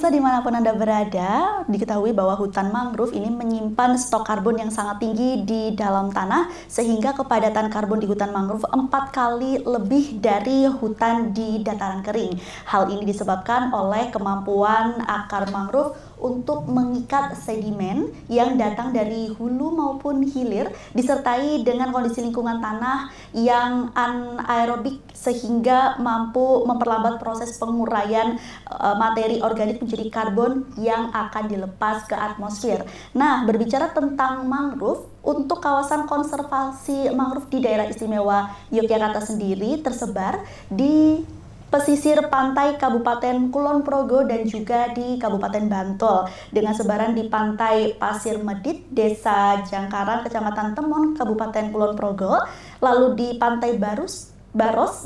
pemirsa dimanapun Anda berada, diketahui bahwa hutan mangrove ini menyimpan stok karbon yang sangat tinggi di dalam tanah, sehingga kepadatan karbon di hutan mangrove 4 kali lebih dari hutan di dataran kering. Hal ini disebabkan oleh kemampuan akar mangrove untuk mengikat sedimen yang datang dari hulu maupun hilir, disertai dengan kondisi lingkungan tanah yang anaerobik sehingga mampu memperlambat proses penguraian materi organik menjadi karbon yang akan dilepas ke atmosfer. Nah, berbicara tentang mangrove, untuk kawasan konservasi mangrove di daerah istimewa Yogyakarta sendiri tersebar di pesisir pantai Kabupaten Kulon Progo dan juga di Kabupaten Bantul, dengan sebaran di pantai Pasir Medit, Desa Jangkaran, Kecamatan Temon, Kabupaten Kulon Progo, lalu di pantai Baros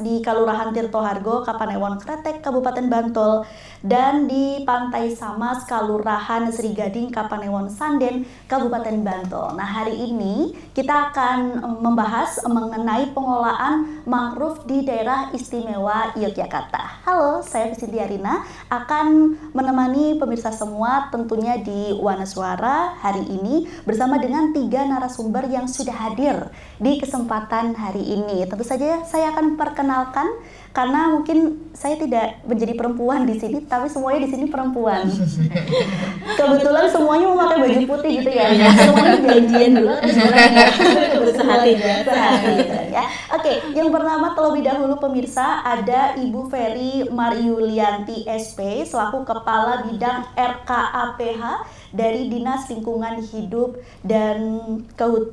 di Kalurahan Tirtohargo, Kapanewon Kretek, Kabupaten Bantul, dan di Pantai Samas, Kalurahan Sri Gading, Kapanewon Sanden, Kabupaten Bantul. Nah, hari ini kita akan membahas mengenai pengolahan mangrove di daerah istimewa Yogyakarta. Halo, saya Visinti Arina akan menemani pemirsa semua tentunya di Wana Suara hari ini bersama dengan 3 narasumber yang sudah hadir di kesempatan hari ini. Tentu saja saya akan perkenalkan, karena mungkin saya tidak menjadi perempuan di sini, tapi semuanya di sini perempuan. Kebetulan semuanya memakai baju putih gitu ya. Semuanya janjian dulu, sehati ya. Oke, yang pertama terlebih dahulu pemirsa, ada Ibu Ferry Maryulianti SP selaku Kepala Bidang RKAPH dari Dinas Lingkungan Hidup dan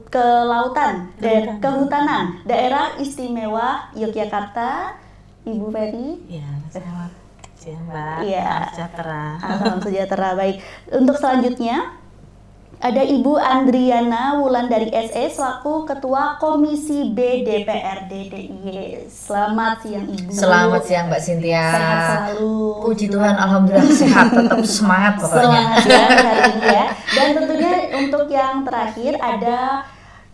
Kelautan dan Kehutanan Daerah Istimewa Yogyakarta. Ibu Ferry. Ya, selamat siang Mbak. Iya. Salam sejahtera. Salam sejahtera. Baik. Untuk selanjutnya ada Ibu Andriana Wulandari SE selaku Ketua Komisi B DPRD DIY. Selamat siang Ibu. Selamat siang Mbak Cynthia. Sehat selalu. Puji Tuhan, alhamdulillah sehat, tetap semangat pokoknya. Semangat ya hari ini ya. Dan tentunya untuk yang terakhir ada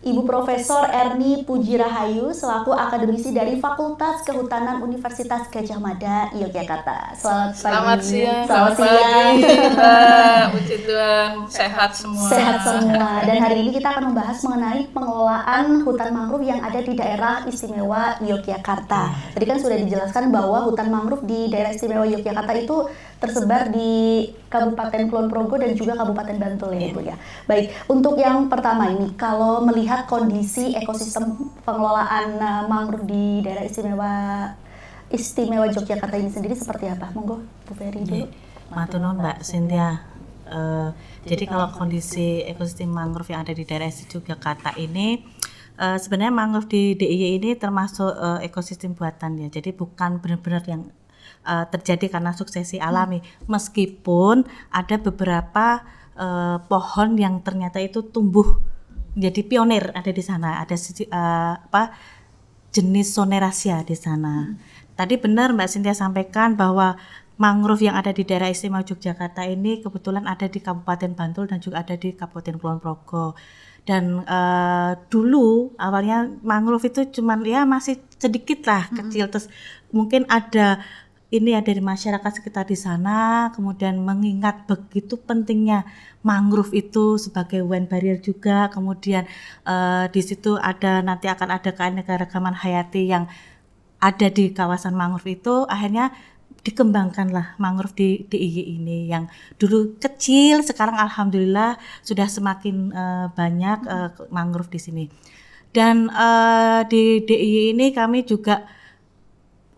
Ibu Profesor Erni Puji Rahayu selaku akademisi dari Fakultas Kehutanan Universitas Gadjah Mada Yogyakarta. Selamat siang. Selamat siang. Puji Tuhan, sehat semua. Sehat semua. Dan hari ini kita akan membahas mengenai pengelolaan hutan mangrove yang ada di daerah istimewa Yogyakarta. Tadi kan sudah dijelaskan bahwa hutan mangrove di daerah istimewa Yogyakarta itu tersebar di Kabupaten Kulon Progo dan juga Kabupaten Bantul ya Ibu ya. Baik, untuk yang pertama ini, kalau melihat kondisi ekosistem pengelolaan mangrove di daerah istimewa Yogyakarta ini sendiri seperti apa? Monggo Bu Ferry dulu. Matur nuwun Mbak Cynthia. Jadi kalau kondisi ekosistem mangrove yang ada di daerah Yogyakarta ini, sebenarnya mangrove di DIY ini termasuk ekosistem buatan ya. Jadi bukan benar-benar yang terjadi karena suksesi alami, meskipun ada beberapa pohon yang ternyata itu tumbuh jadi pionir ada di sana, ada jenis Soneraceae di sana. Tadi benar Mbak Cynthia sampaikan bahwa mangrove yang ada di daerah istimewa Yogyakarta ini kebetulan ada di Kabupaten Bantul dan juga ada di Kabupaten Kulon Progo. Dan dulu awalnya mangrove itu cuman ya masih sedikit lah kecil, terus mungkin ada dari masyarakat sekitar di sana, kemudian mengingat begitu pentingnya mangrove itu sebagai wind barrier juga, kemudian di situ nanti akan ada keanekaragaman hayati yang ada di kawasan mangrove itu, akhirnya dikembangkanlah mangrove di DIY ini yang dulu kecil, sekarang alhamdulillah sudah semakin banyak mangrove di sini. Dan di DIY ini kami juga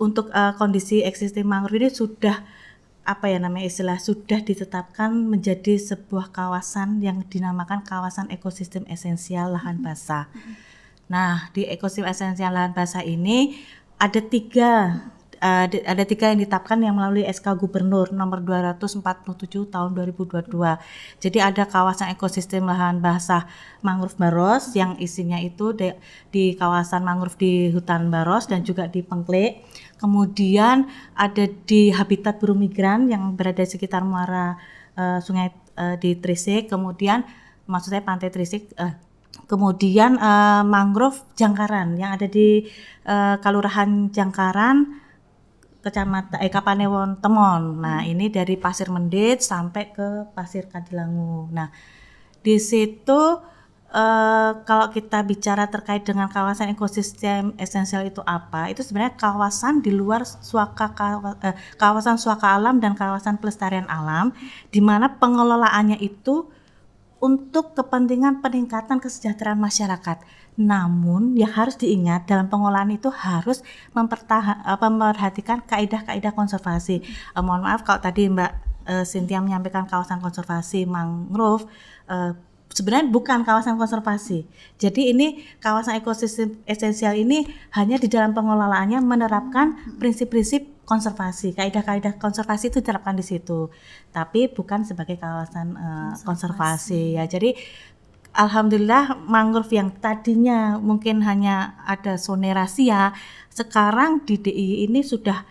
untuk kondisi ekosistem mangrove ini sudah sudah ditetapkan menjadi sebuah kawasan yang dinamakan kawasan ekosistem esensial lahan basah. Nah, di ekosistem esensial lahan basah ini ada tiga yang ditetapkan yang melalui SK Gubernur nomor 247 tahun 2022. Jadi ada kawasan ekosistem lahan basah mangrove Baros yang isinya itu di kawasan mangrove di hutan Baros dan juga di Pengklik. Kemudian ada di habitat burung migran yang berada di sekitar muara sungai di Trisik, kemudian maksud saya pantai Trisik, kemudian mangrove Jangkaran yang ada di Kalurahan Jangkaran, Kapanewon Temon. Nah, ini dari Pasir Mendit sampai ke Pasir Kadilangu. Nah, di situ kalau kita bicara terkait dengan kawasan ekosistem esensial itu apa? Itu sebenarnya kawasan di luar kawasan suaka alam dan kawasan pelestarian alam, di mana pengelolaannya itu untuk kepentingan peningkatan kesejahteraan masyarakat. Namun yang harus diingat dalam pengelolaan itu harus memperhatikan kaidah-kaidah konservasi. Mohon maaf kalau tadi Mbak Cynthia menyampaikan kawasan konservasi mangrove, sebenarnya bukan kawasan konservasi. Jadi ini kawasan ekosistem esensial ini hanya di dalam pengelolaannya menerapkan prinsip-prinsip konservasi, kaidah-kaidah konservasi itu diterapkan di situ. Tapi bukan sebagai kawasan konservasi ya. Jadi alhamdulillah mangrove yang tadinya mungkin hanya ada Sonerasia, sekarang di DIY ini sudah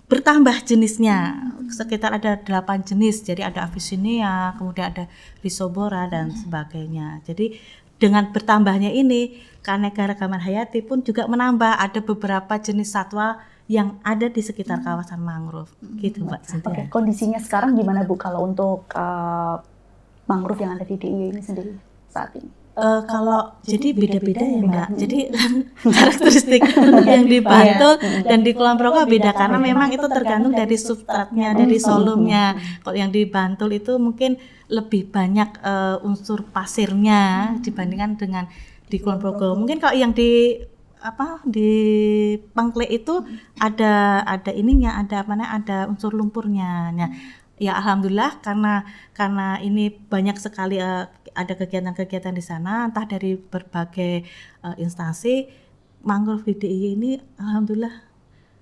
bertambah jenisnya, sekitar ada 8 jenis. Jadi ada Avicennia, kemudian ada Rhizophora dan sebagainya. Jadi dengan bertambahnya ini, keanekaragaman hayati pun juga menambah, ada beberapa jenis satwa yang ada di sekitar kawasan mangrove. Gitu Mbak Cynthia. Oke, kondisinya sekarang gimana Bu kalau untuk mangrove yang ada di DIY ini sendiri saat ini? Kalau jadi beda-beda ya Mbak. Jadi karakteristik yang di Bantul dan di Kulon Progo beda karena memang itu tergantung dari substratnya, dari solumnya. Kalau yang di Bantul itu mungkin lebih banyak unsur pasirnya dibandingkan dengan di Kulon Progo. Mungkin kalau yang di Pengklek itu ada ininya, ada unsur lumpurnya. Nah, ya alhamdulillah karena ini banyak sekali ada kegiatan-kegiatan di sana, entah dari berbagai instansi, mangrove di DIY ini alhamdulillah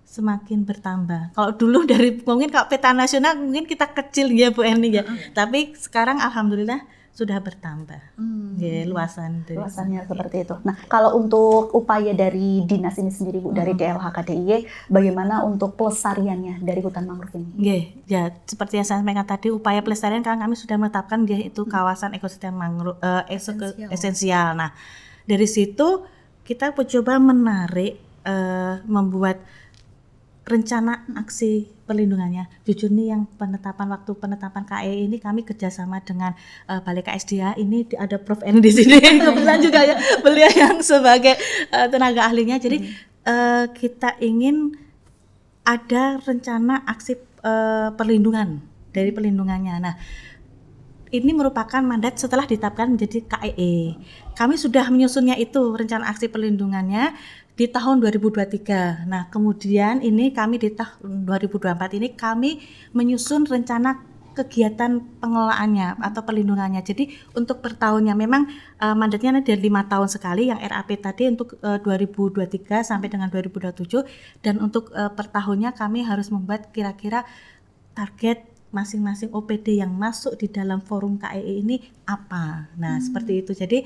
semakin bertambah. Kalau dulu mungkin kalau peta nasional mungkin kita kecil ya Bu Erni ya, tapi sekarang alhamdulillah sudah bertambah. Ya, luasannya seperti itu. Nah, kalau untuk upaya dari dinas ini sendiri Bu, dari DLHK DIY, bagaimana untuk pelestariannya dari hutan mangrove ini? Ya, seperti yang saya sampaikan tadi, upaya pelestarian karena kami sudah menetapkan itu kawasan ekosistem mangrove esensial. Nah, dari situ kita mencoba menarik, membuat rencana aksi perlindungannya. Jujur nih yang waktu penetapan KE ini kami kerjasama dengan Balai KSDA. Ini ada Prof N di sini kebetulan juga ya beliau yang sebagai tenaga ahlinya. Jadi kita ingin ada rencana aksi perlindungan dari perlindungannya. Nah, ini merupakan mandat setelah ditetapkan menjadi KEE. Kami sudah menyusunnya itu rencana aksi perlindungannya di tahun 2023. Nah, kemudian ini kami di tahun 2024 ini kami menyusun rencana kegiatan pengelolaannya atau perlindungannya. Jadi untuk per tahunnya memang mandatnya dari 5 tahun sekali, yang RAP tadi untuk 2023 sampai dengan 2027, dan untuk per tahunnya kami harus membuat kira-kira target masing-masing OPD yang masuk di dalam forum KEE ini apa. Nah, seperti itu. Jadi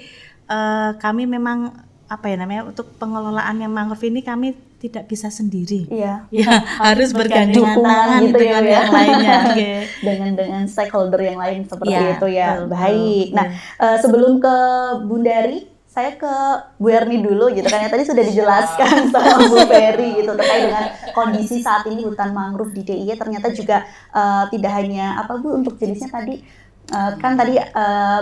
kami memang untuk pengelolaan yang mangrove ini kami tidak bisa sendiri. Iya. Ya, harus bergandengan tangan gitu dengan ya, yang lainnya. dengan stakeholder yang lain seperti Ya, itu ya. betul. Baik. Nah, sebelum ke Bundari, saya ke Bu Erni dulu gitu kan ya, tadi sudah dijelaskan sama Bu Ferry gitu terkait dengan kondisi saat ini hutan mangrove di DIY. Ternyata juga tidak hanya Bu untuk jenisnya tadi kan tadi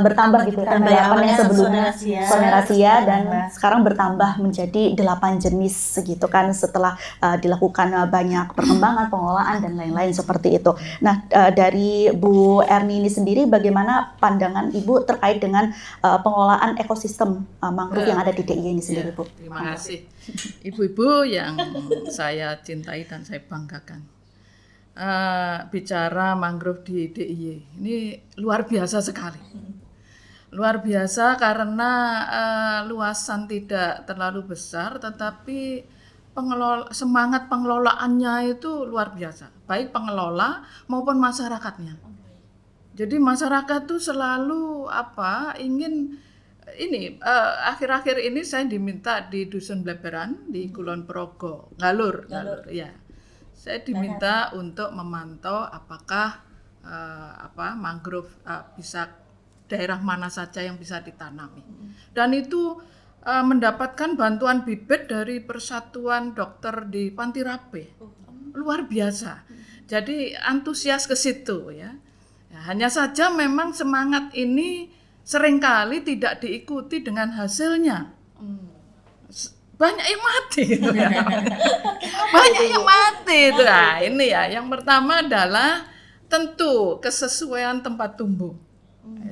bertambah gitu kan, yang sebelumnya Sonerasia dan sekarang bertambah menjadi 8 jenis segitu kan setelah dilakukan banyak perkembangan, pengelolaan dan lain-lain seperti itu. Nah, dari Bu Erni ini sendiri bagaimana pandangan Ibu terkait dengan pengelolaan ekosistem mangrove yang ada di DIY ini sendiri, Bu? Terima kasih ibu-ibu yang saya cintai dan saya banggakan. Bicara mangrove di DIY ini luar biasa sekali. Luar biasa karena luasan tidak terlalu besar, tetapi semangat pengelolaannya itu luar biasa, baik pengelola maupun masyarakatnya. Jadi masyarakat tuh selalu ingin ini akhir-akhir ini saya diminta di Dusun Bleberan di Kulon Progo, Ngalur ya. Saya diminta untuk memantau apakah mangrove bisa daerah mana saja yang bisa ditanami. Dan itu mendapatkan bantuan bibit dari Persatuan Dokter di Pantirape. luar biasa. Jadi antusias ke situ ya. Ya, hanya saja memang semangat ini seringkali tidak diikuti dengan hasilnya. Banyak yang mati gitu ya. Banyak yang mati itu. Nah, ini ya, yang pertama adalah tentu kesesuaian tempat tumbuh.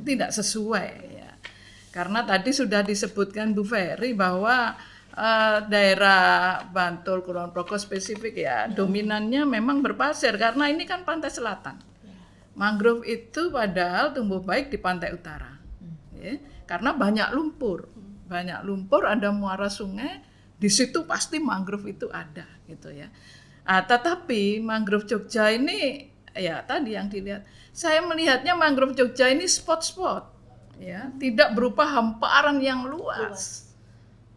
Tidak sesuai ya. Karena tadi sudah disebutkan Bu Ferry bahwa daerah Bantul, Kulon Progo spesifik ya, dominannya memang berpasir karena ini kan pantai selatan. Mangrove itu padahal tumbuh baik di pantai utara, ya, karena banyak lumpur, ada muara sungai, di situ pasti mangrove itu ada, gitu ya. Tetapi mangrove Jogja ini, ya tadi yang dilihat, saya melihatnya mangrove Jogja ini spot-spot, ya, tidak berupa hamparan yang luas.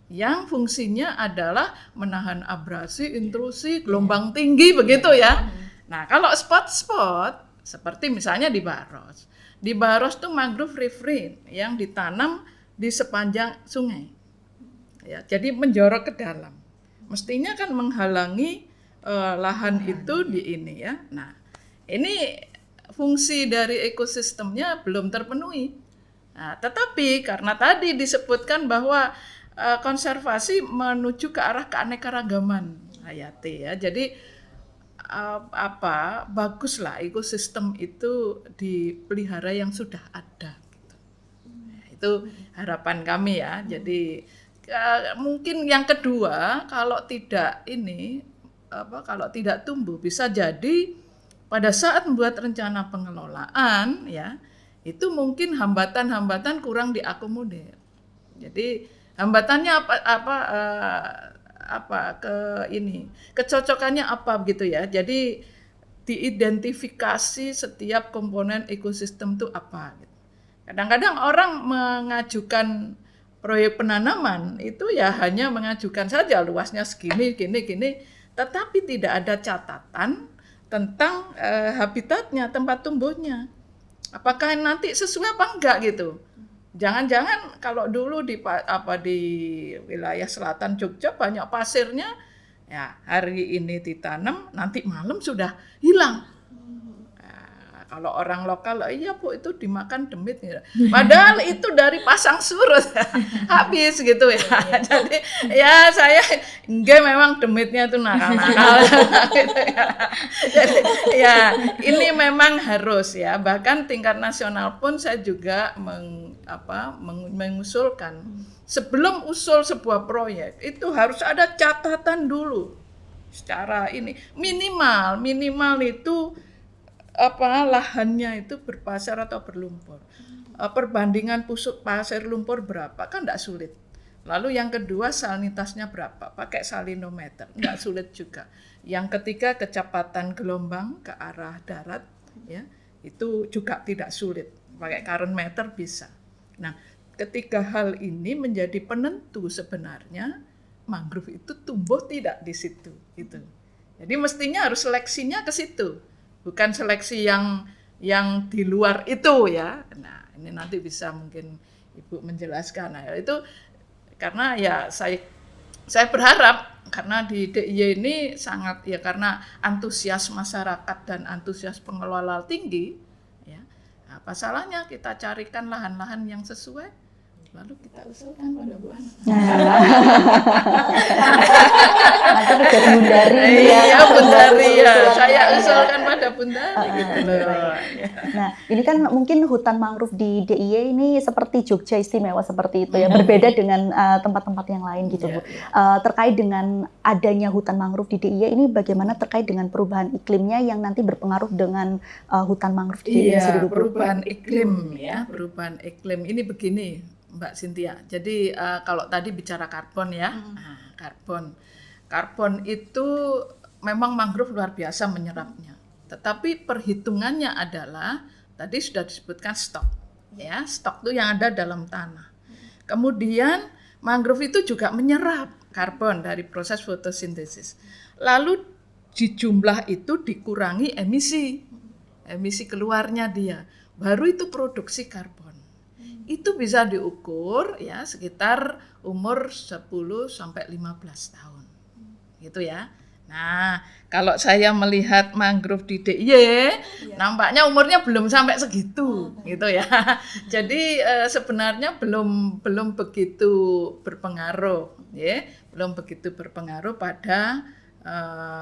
Yang fungsinya adalah menahan abrasi, intrusi, gelombang tinggi begitu ya. Nah, kalau spot-spot seperti misalnya di Baros. Di Baros tuh mangrove riverine yang ditanam di sepanjang sungai. Ya, jadi menjorok ke dalam. Mestinya kan menghalangi lahan itu di ini ya. Nah, ini fungsi dari ekosistemnya belum terpenuhi. Nah, tetapi karena tadi disebutkan bahwa konservasi menuju ke arah keanekaragaman hayati ya. Jadi baguslah ekosistem itu dipelihara yang sudah ada gitu. Itu harapan kami ya. Jadi mungkin yang kedua kalau tidak tumbuh bisa jadi pada saat membuat rencana pengelolaan ya, itu mungkin hambatan-hambatan kurang diakomodir. Jadi hambatannya kecocokannya apa begitu ya. Jadi diidentifikasi setiap komponen ekosistem itu apa gitu. Kadang-kadang orang mengajukan proyek penanaman itu ya hanya mengajukan saja luasnya segini gini, tetapi tidak ada catatan tentang habitatnya, tempat tumbuhnya. Apakah nanti sesuai apa enggak gitu. Jangan-jangan kalau dulu di wilayah selatan Jogja banyak pasirnya, ya hari ini ditanam, nanti malam sudah hilang. Nah, kalau orang lokal, iya Bu itu dimakan demit. Padahal itu dari pasang surut, habis gitu ya. Jadi ya saya enggak memang demitnya itu nakal-nakal. Gitu ya. Jadi ya ini memang harus ya. Bahkan tingkat nasional pun saya juga mengusulkan sebelum usul sebuah proyek itu harus ada catatan dulu secara ini minimal itu lahannya itu berpasir atau berlumpur, perbandingan pasir lumpur berapa kan tidak sulit. Lalu yang kedua salinitasnya berapa, pakai salinometer nggak sulit juga. Yang ketiga kecepatan gelombang ke arah darat ya itu juga tidak sulit, pakai current meter bisa. Nah, ketiga hal ini menjadi penentu sebenarnya mangrove itu tumbuh tidak di situ gitu. Jadi mestinya harus seleksinya ke situ, bukan seleksi yang di luar itu ya. Nah, ini nanti bisa mungkin Ibu menjelaskan. Nah, itu karena ya saya berharap karena di DIY ini sangat ya karena antusias masyarakat dan antusias pengelola tinggi. Apa salahnya kita carikan lahan-lahan yang sesuai, lalu kita usulkan pada Bu Ana. Nanti udah Bundari ya. Iya Bundari ya, saya usulkan pada Bundari gitu loh. Nah ini kan mungkin hutan mangrove di DIY ini seperti Jogja istimewa seperti itu ya, berbeda dengan tempat-tempat yang lain gitu Bu. Terkait dengan adanya hutan mangrove di DIY ini bagaimana terkait dengan perubahan iklimnya yang nanti berpengaruh dengan hutan mangrove di DIY sendiri Bu? Perubahan iklim ini begini Mbak Cynthia. Jadi kalau tadi bicara karbon ya, karbon itu memang mangrove luar biasa menyerapnya. Tetapi perhitungannya adalah tadi sudah disebutkan stok, ya stok itu yang ada dalam tanah. Kemudian mangrove itu juga menyerap karbon dari proses fotosintesis. Lalu di jumlah itu dikurangi emisi keluarnya dia, baru itu produksi karbon. Itu bisa diukur ya sekitar umur 10 sampai 15 tahun. Gitu ya. Nah, kalau saya melihat mangrove di DIY, nampaknya umurnya belum sampai segitu, gitu ya. Jadi sebenarnya belum begitu berpengaruh, ya, belum begitu berpengaruh pada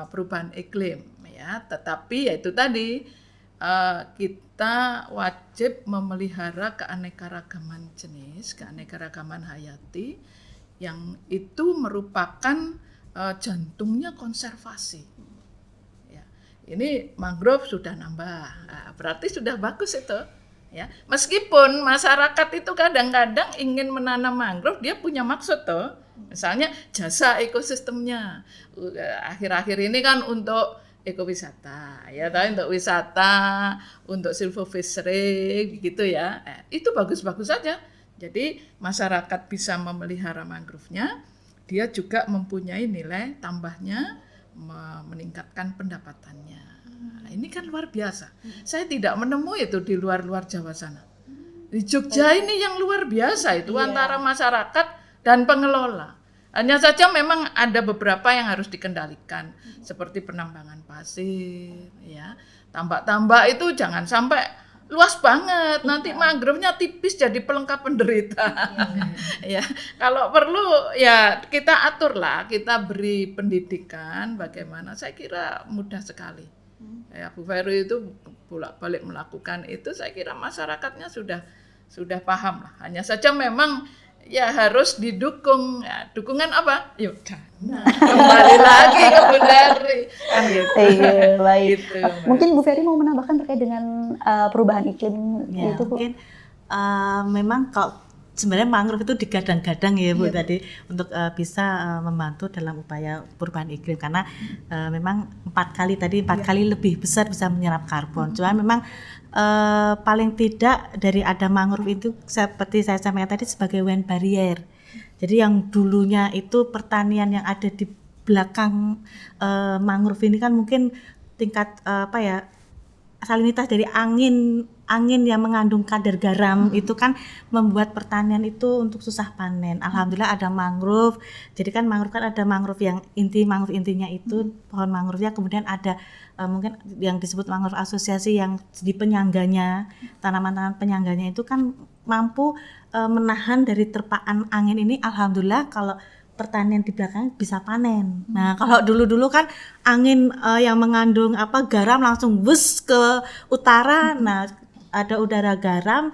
perubahan iklim, ya. Tetapi ya itu tadi kita wajib memelihara keanekaragaman jenis, keanekaragaman hayati, yang itu merupakan jantungnya konservasi. Ya, ini mangrove sudah nambah, nah, berarti sudah bagus itu. Ya, meskipun masyarakat itu kadang-kadang ingin menanam mangrove, dia punya maksud toh. Misalnya jasa ekosistemnya. Akhir-akhir ini kan untuk ekowisata, ya tahu, untuk wisata, untuk silvofishery gitu ya. Itu bagus-bagus saja. Jadi masyarakat bisa memelihara mangrove-nya, dia juga mempunyai nilai tambahnya, meningkatkan pendapatannya. Nah, ini kan luar biasa. Saya tidak menemui itu di luar-luar Jawa sana. Di Jogja ini yang luar biasa itu antara masyarakat dan pengelola. Hanya saja memang ada beberapa yang harus dikendalikan, seperti penambangan pasir, ya. Tambak-tambak itu jangan sampai luas banget, nanti mangrove-nya tipis jadi pelengkap penderita. Ya, kalau perlu ya kita aturlah, kita beri pendidikan bagaimana. Saya kira mudah sekali. Ya, Bu Ferry itu bolak-balik melakukan itu, saya kira masyarakatnya sudah paham lah. Hanya saja memang ya harus didukung. Ya, dukungan apa? Yuk, kembali lagi ke Bu Ferry. Kan gitu. Iya, baik. Gitu, Mungkin Bu Ferry mau menambahkan terkait dengan perubahan iklim Ya, itu, Bu? mungkin memang kalau sebenarnya mangrove itu digadang-gadang ya Bu tadi untuk bisa membantu dalam upaya perubahan iklim, karena memang 4 kali lebih besar bisa menyerap karbon. Cuma memang paling tidak dari ada mangrove itu seperti saya sampaikan tadi sebagai wind barrier. Jadi yang dulunya itu pertanian yang ada di belakang mangrove ini kan mungkin tingkat salinitas dari angin yang mengandung kadar garam itu kan membuat pertanian itu untuk susah panen. Alhamdulillah ada mangrove. Jadi kan mangrove kan ada mangrove yang mangrove intinya itu pohon mangrove-nya, kemudian ada mungkin yang disebut mangrove asosiasi yang di penyangganya, tanaman-tanaman penyangganya itu kan mampu menahan dari terpaan angin ini. Alhamdulillah kalau pertanian di belakang bisa panen. Nah, kalau dulu-dulu kan angin yang mengandung garam langsung bus ke utara. Nah, ada udara garam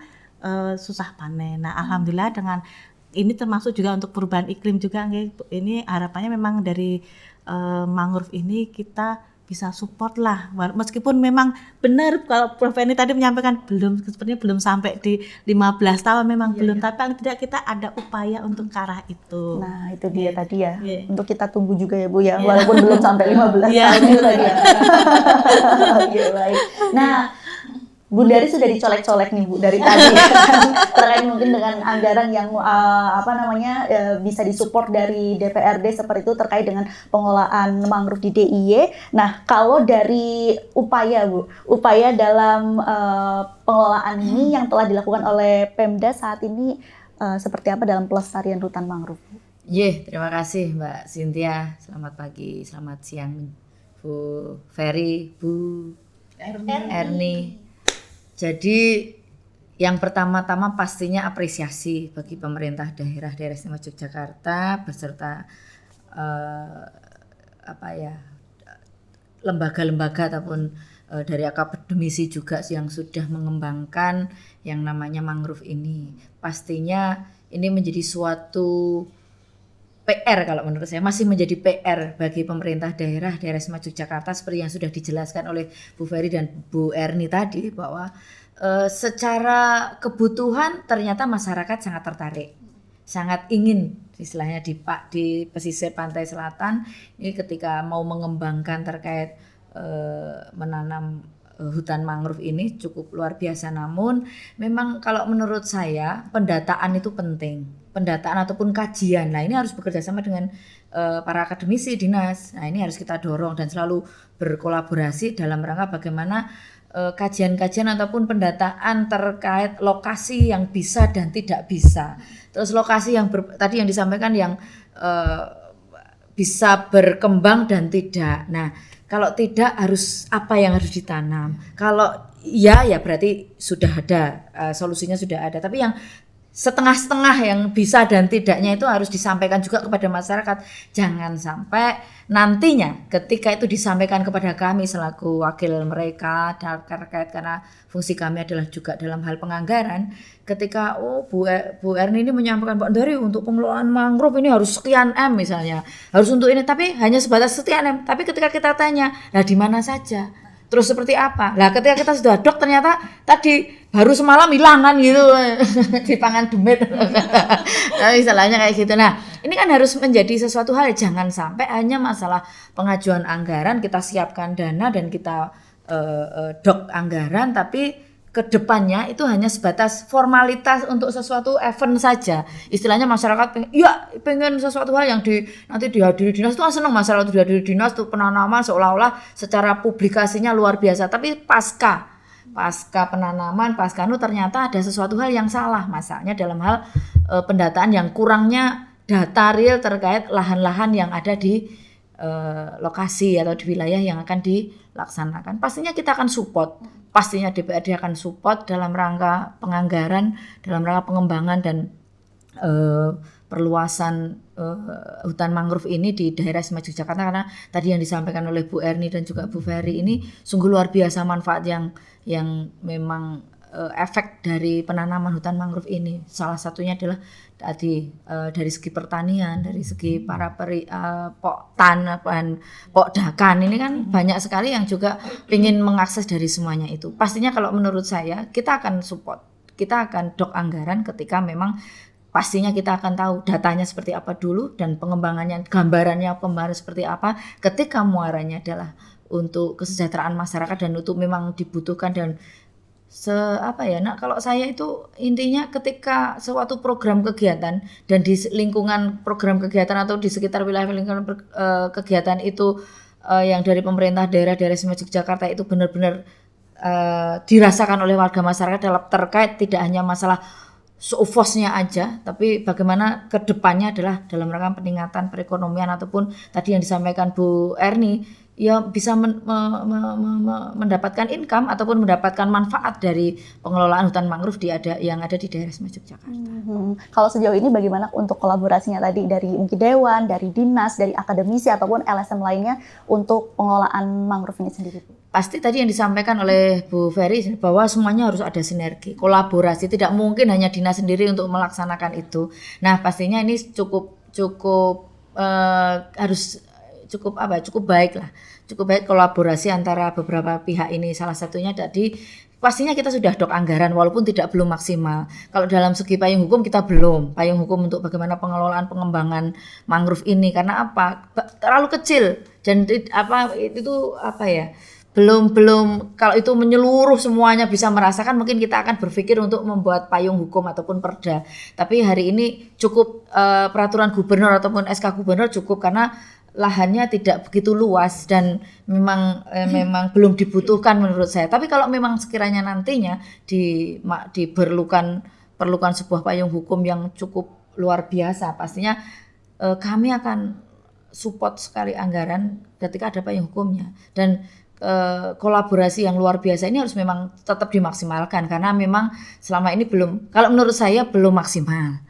susah panen. Nah, alhamdulillah dengan ini termasuk juga untuk perubahan iklim juga. Ini harapannya memang dari mangrove ini kita bisa support lah, meskipun memang benar kalau Prof. Eni tadi menyampaikan sepertinya belum sampai di 15 tahun memang belum, tapi paling tidak kita ada upaya untuk ke arah itu. Nah, itu dia tadi ya. Yeah. Untuk kita tunggu juga ya Bu ya, walaupun belum sampai 15 tahun itu tadi ya. Oke, baik. Nah, Bu Dari sudah dicolek-colek nih Bu dari tadi terkait mungkin dengan anggaran yang bisa disupport dari DPRD seperti itu terkait dengan pengelolaan mangrove di DIY. Nah, kalau dari upaya Bu, upaya dalam pengelolaan ini yang telah dilakukan oleh Pemda saat ini seperti apa dalam pelestarian hutan mangrove? Terima kasih Mbak Cynthia. Selamat pagi, selamat siang Bu Ferry, Bu Erni. Jadi yang pertama-tama pastinya apresiasi bagi pemerintah daerah Istimewa Yogyakarta beserta lembaga-lembaga ataupun dari akademisi juga yang sudah mengembangkan yang namanya mangrove ini. Pastinya ini menjadi suatu PR, kalau menurut saya masih menjadi PR bagi pemerintah daerah Istimewa Yogyakarta seperti yang sudah dijelaskan oleh Bu Ferry dan Bu Erni tadi, bahwa secara kebutuhan ternyata masyarakat sangat tertarik, sangat ingin istilahnya di pesisir pantai selatan ini ketika mau mengembangkan terkait menanam hutan mangrove ini cukup luar biasa. Namun memang kalau menurut saya pendataan itu penting, pendataan ataupun kajian. Nah, ini harus bekerja sama dengan para akademisi dinas. Nah, ini harus kita dorong dan selalu berkolaborasi dalam rangka bagaimana kajian-kajian ataupun pendataan terkait lokasi yang bisa dan tidak bisa. Terus lokasi yang tadi yang disampaikan yang bisa berkembang dan tidak. Nah, kalau tidak harus apa yang harus ditanam? Kalau iya ya berarti sudah ada solusinya sudah ada. Tapi yang setengah-setengah yang bisa dan tidaknya itu harus disampaikan juga kepada masyarakat. Jangan sampai nantinya ketika itu disampaikan kepada kami selaku wakil mereka terkait karena fungsi kami adalah juga dalam hal penganggaran. Ketika Bu Erni ini menyampaikan Pak Dari untuk pengelolaan mangrove ini harus sekian M misalnya, harus untuk ini, tapi hanya sebatas sekian M. Tapi ketika kita tanya, lah di mana saja? Terus seperti apa? Lah ketika kita sudah dok ternyata tadi baru semalam hilang kan gitu dipangan demit. Nah, misalnya kayak gitu. Nah, ini kan harus menjadi sesuatu hal, jangan sampai hanya masalah pengajuan anggaran kita siapkan dana dan kita dok anggaran tapi kedepannya itu hanya sebatas formalitas untuk sesuatu event saja. Istilahnya masyarakat pengen sesuatu hal yang nanti dihadiri dinas itu kan senang masyarakat dihadiri dinas tuh penanaman seolah-olah secara publikasinya luar biasa. Tapi pasca penanaman, pasca ternyata ada sesuatu hal yang salah masalahnya dalam hal pendataan yang kurangnya data real terkait lahan-lahan yang ada di lokasi atau di wilayah yang akan dilaksanakan. Pastinya kita akan support. Pastinya DPRD akan support dalam rangka penganggaran, dalam rangka pengembangan dan perluasan hutan mangrove ini di daerah istimewa Yogyakarta, karena tadi yang disampaikan oleh Bu Erni dan juga Bu Ferry ini sungguh luar biasa manfaat yang memang efek dari penanaman hutan mangrove ini. Salah satunya adalah tadi dari segi pertanian, dari segi para pokdakan ini kan banyak sekali yang juga ingin mengakses dari semuanya itu. Pastinya kalau menurut saya kita akan support, kita akan dok anggaran ketika memang pastinya kita akan tahu datanya seperti apa dulu dan pengembangannya, gambarannya kemarin seperti apa. Ketika muaranya adalah untuk kesejahteraan masyarakat dan untuk memang dibutuhkan dan kalau saya itu intinya ketika suatu program kegiatan dan di lingkungan program kegiatan atau di sekitar wilayah lingkungan kegiatan itu yang dari pemerintah daerah istimewa Yogyakarta itu benar-benar dirasakan oleh warga masyarakat dalam terkait tidak hanya masalah seufosnya aja, tapi bagaimana kedepannya adalah dalam rangka peningkatan perekonomian ataupun tadi yang disampaikan Bu Erni ya bisa mendapatkan income ataupun mendapatkan manfaat dari pengelolaan hutan mangrove yang ada di daerah istimewa Yogyakarta. Kalau sejauh ini bagaimana untuk kolaborasinya tadi dari mungkin dewan, dari dinas, dari akademisi ataupun LSM lainnya untuk pengelolaan mangrove ini sendiri, Bu? Pasti tadi yang disampaikan oleh Bu Ferry bahwa semuanya harus ada sinergi, kolaborasi, tidak mungkin hanya dinas sendiri untuk melaksanakan itu. Nah, pastinya ini cukup baik lah. Cukup baik kolaborasi antara beberapa pihak ini. Salah satunya tadi pastinya kita sudah dok anggaran walaupun belum maksimal. Kalau dalam segi payung hukum kita belum. Payung hukum untuk bagaimana pengelolaan pengembangan mangrove ini karena apa? Terlalu kecil dan belum kalau itu menyeluruh semuanya bisa merasakan mungkin kita akan berpikir untuk membuat payung hukum ataupun perda. Tapi hari ini cukup peraturan gubernur ataupun SK gubernur cukup karena lahannya tidak begitu luas dan memang belum dibutuhkan menurut saya. Tapi kalau memang sekiranya nantinya perlukan sebuah payung hukum yang cukup luar biasa, pastinya kami akan support sekali anggaran ketika ada payung hukumnya. Dan kolaborasi yang luar biasa ini harus memang tetap dimaksimalkan karena memang selama ini kalau menurut saya belum maksimal.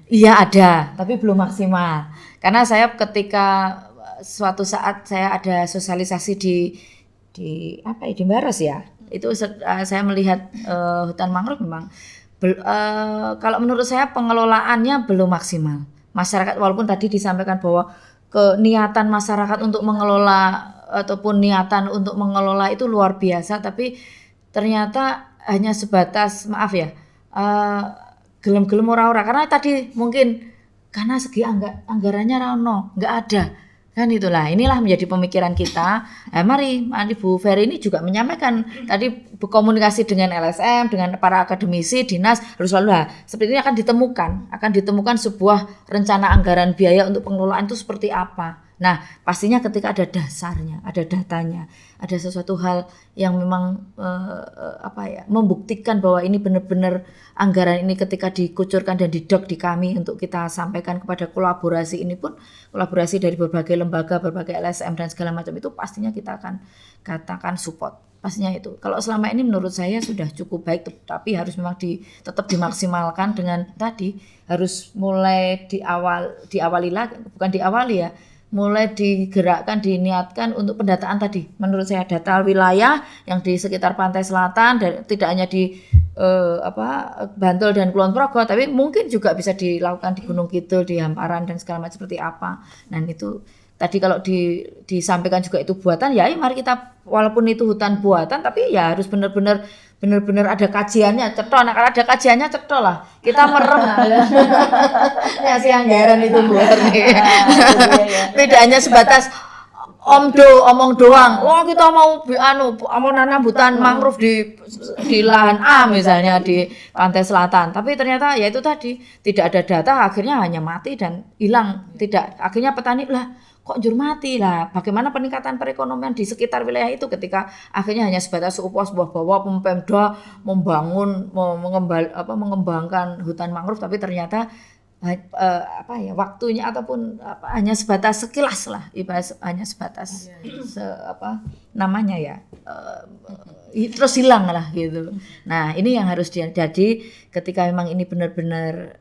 Iya ada, tapi belum maksimal. Karena saya ketika suatu saat saya ada sosialisasi di Maros ya. Itu saya melihat hutan mangrove memang kalau menurut saya pengelolaannya belum maksimal. Masyarakat walaupun tadi disampaikan bahwa niatan masyarakat untuk mengelola ataupun niatan untuk mengelola itu luar biasa, tapi ternyata hanya sebatas gelem-gelem ora-ora karena tadi mungkin karena segi anggarannya rano nggak ada. Kan inilah menjadi pemikiran kita. Mari Bu Ferry ini juga menyampaikan tadi berkomunikasi dengan LSM, dengan para akademisi, dinas harus selalu seperti ini akan ditemukan sebuah rencana anggaran biaya untuk pengelolaan itu seperti apa. Nah, pastinya ketika ada dasarnya, ada datanya, ada sesuatu hal yang memang membuktikan bahwa ini benar-benar anggaran ini ketika dikucurkan dan didok di kami untuk kita sampaikan kepada kolaborasi ini pun, kolaborasi dari berbagai lembaga, berbagai LSM dan segala macam itu pastinya kita akan katakan support. Pastinya itu. Kalau selama ini menurut saya sudah cukup baik, tapi harus memang tetap dimaksimalkan dengan tadi harus mulai diawali lagi, bukan diawali ya, mulai digerakkan, diniatkan untuk pendataan tadi. Menurut saya data wilayah yang di sekitar pantai selatan dan tidak hanya di Bantul dan Kulon Progo, tapi mungkin juga bisa dilakukan di Gunung Kidul, di Hamparan dan segala macam seperti apa. Dan itu tadi kalau disampaikan juga itu buatan, ya mari kita walaupun itu hutan buatan tapi ya harus benar-benar ada kajiannya, cetol. Nah, kalau ada kajiannya cetol lah. Kita merem ngasih anggaran itu buat tidak hanya sebatas omong doang. Oh, kita mau nanam hutan mangrove di lahan A misalnya di pantai selatan. Tapi ternyata ya itu tadi tidak ada data, akhirnya hanya mati dan hilang. Tidak, akhirnya petani lah kok mati lah. Bagaimana peningkatan perekonomian di sekitar wilayah itu ketika akhirnya hanya sebatas upas bahwa Pemda mengembangkan hutan mangrove, tapi ternyata waktunya ataupun hanya sebatas sekilas lah, hanya sebatas terus hilang lah gitu. Nah, ini yang harus jadi ketika memang ini benar-benar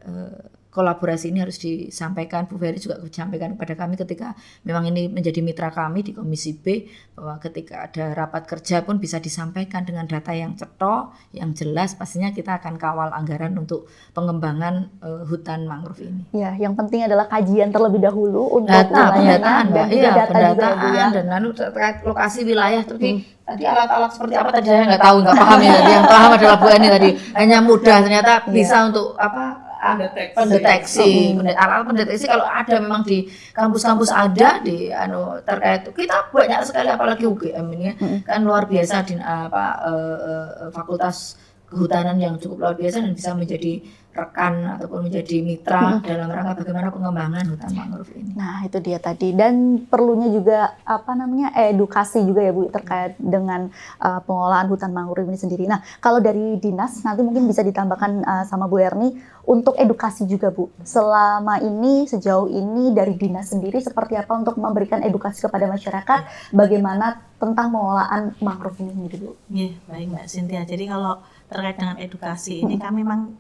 kolaborasi ini harus disampaikan, Bu Ferry juga sampaikan kepada kami ketika memang ini menjadi mitra kami di Komisi B, bahwa ketika ada rapat kerja pun bisa disampaikan dengan data yang cetok, yang jelas, pastinya kita akan kawal anggaran untuk pengembangan hutan mangrove ini. Ya, yang penting adalah kajian terlebih dahulu untuk pendataan, dan juga data pendataan juga, ya. Dan lalu terkait lokasi wilayah tadi alat-alat seperti apa tadi saya nggak tahu, nggak paham ya. Yang paham adalah Bu Eni tadi, hanya mudah ternyata bisa untuk pendeteksi. Alat pendeteksi kalau ada memang di kampus-kampus ada di terkait kita banyak sekali, apalagi UGM ini kan luar biasa di fakultas kehutanan yang cukup luar biasa dan bisa menjadi rekan ataupun menjadi mitra dalam rangka bagaimana pengembangan hutan mangrove ini. Nah, itu dia tadi, dan perlunya juga edukasi juga ya Bu terkait dengan pengelolaan hutan mangrove ini sendiri. Nah, kalau dari dinas nanti mungkin bisa ditambahkan sama Bu Erni untuk edukasi juga Bu. Selama ini sejauh ini dari dinas sendiri seperti apa untuk memberikan edukasi kepada masyarakat bagaimana tentang pengelolaan mangrove ini sendiri Bu? Iya, baik Mbak Cynthia. Jadi kalau terkait dengan edukasi ini kami memang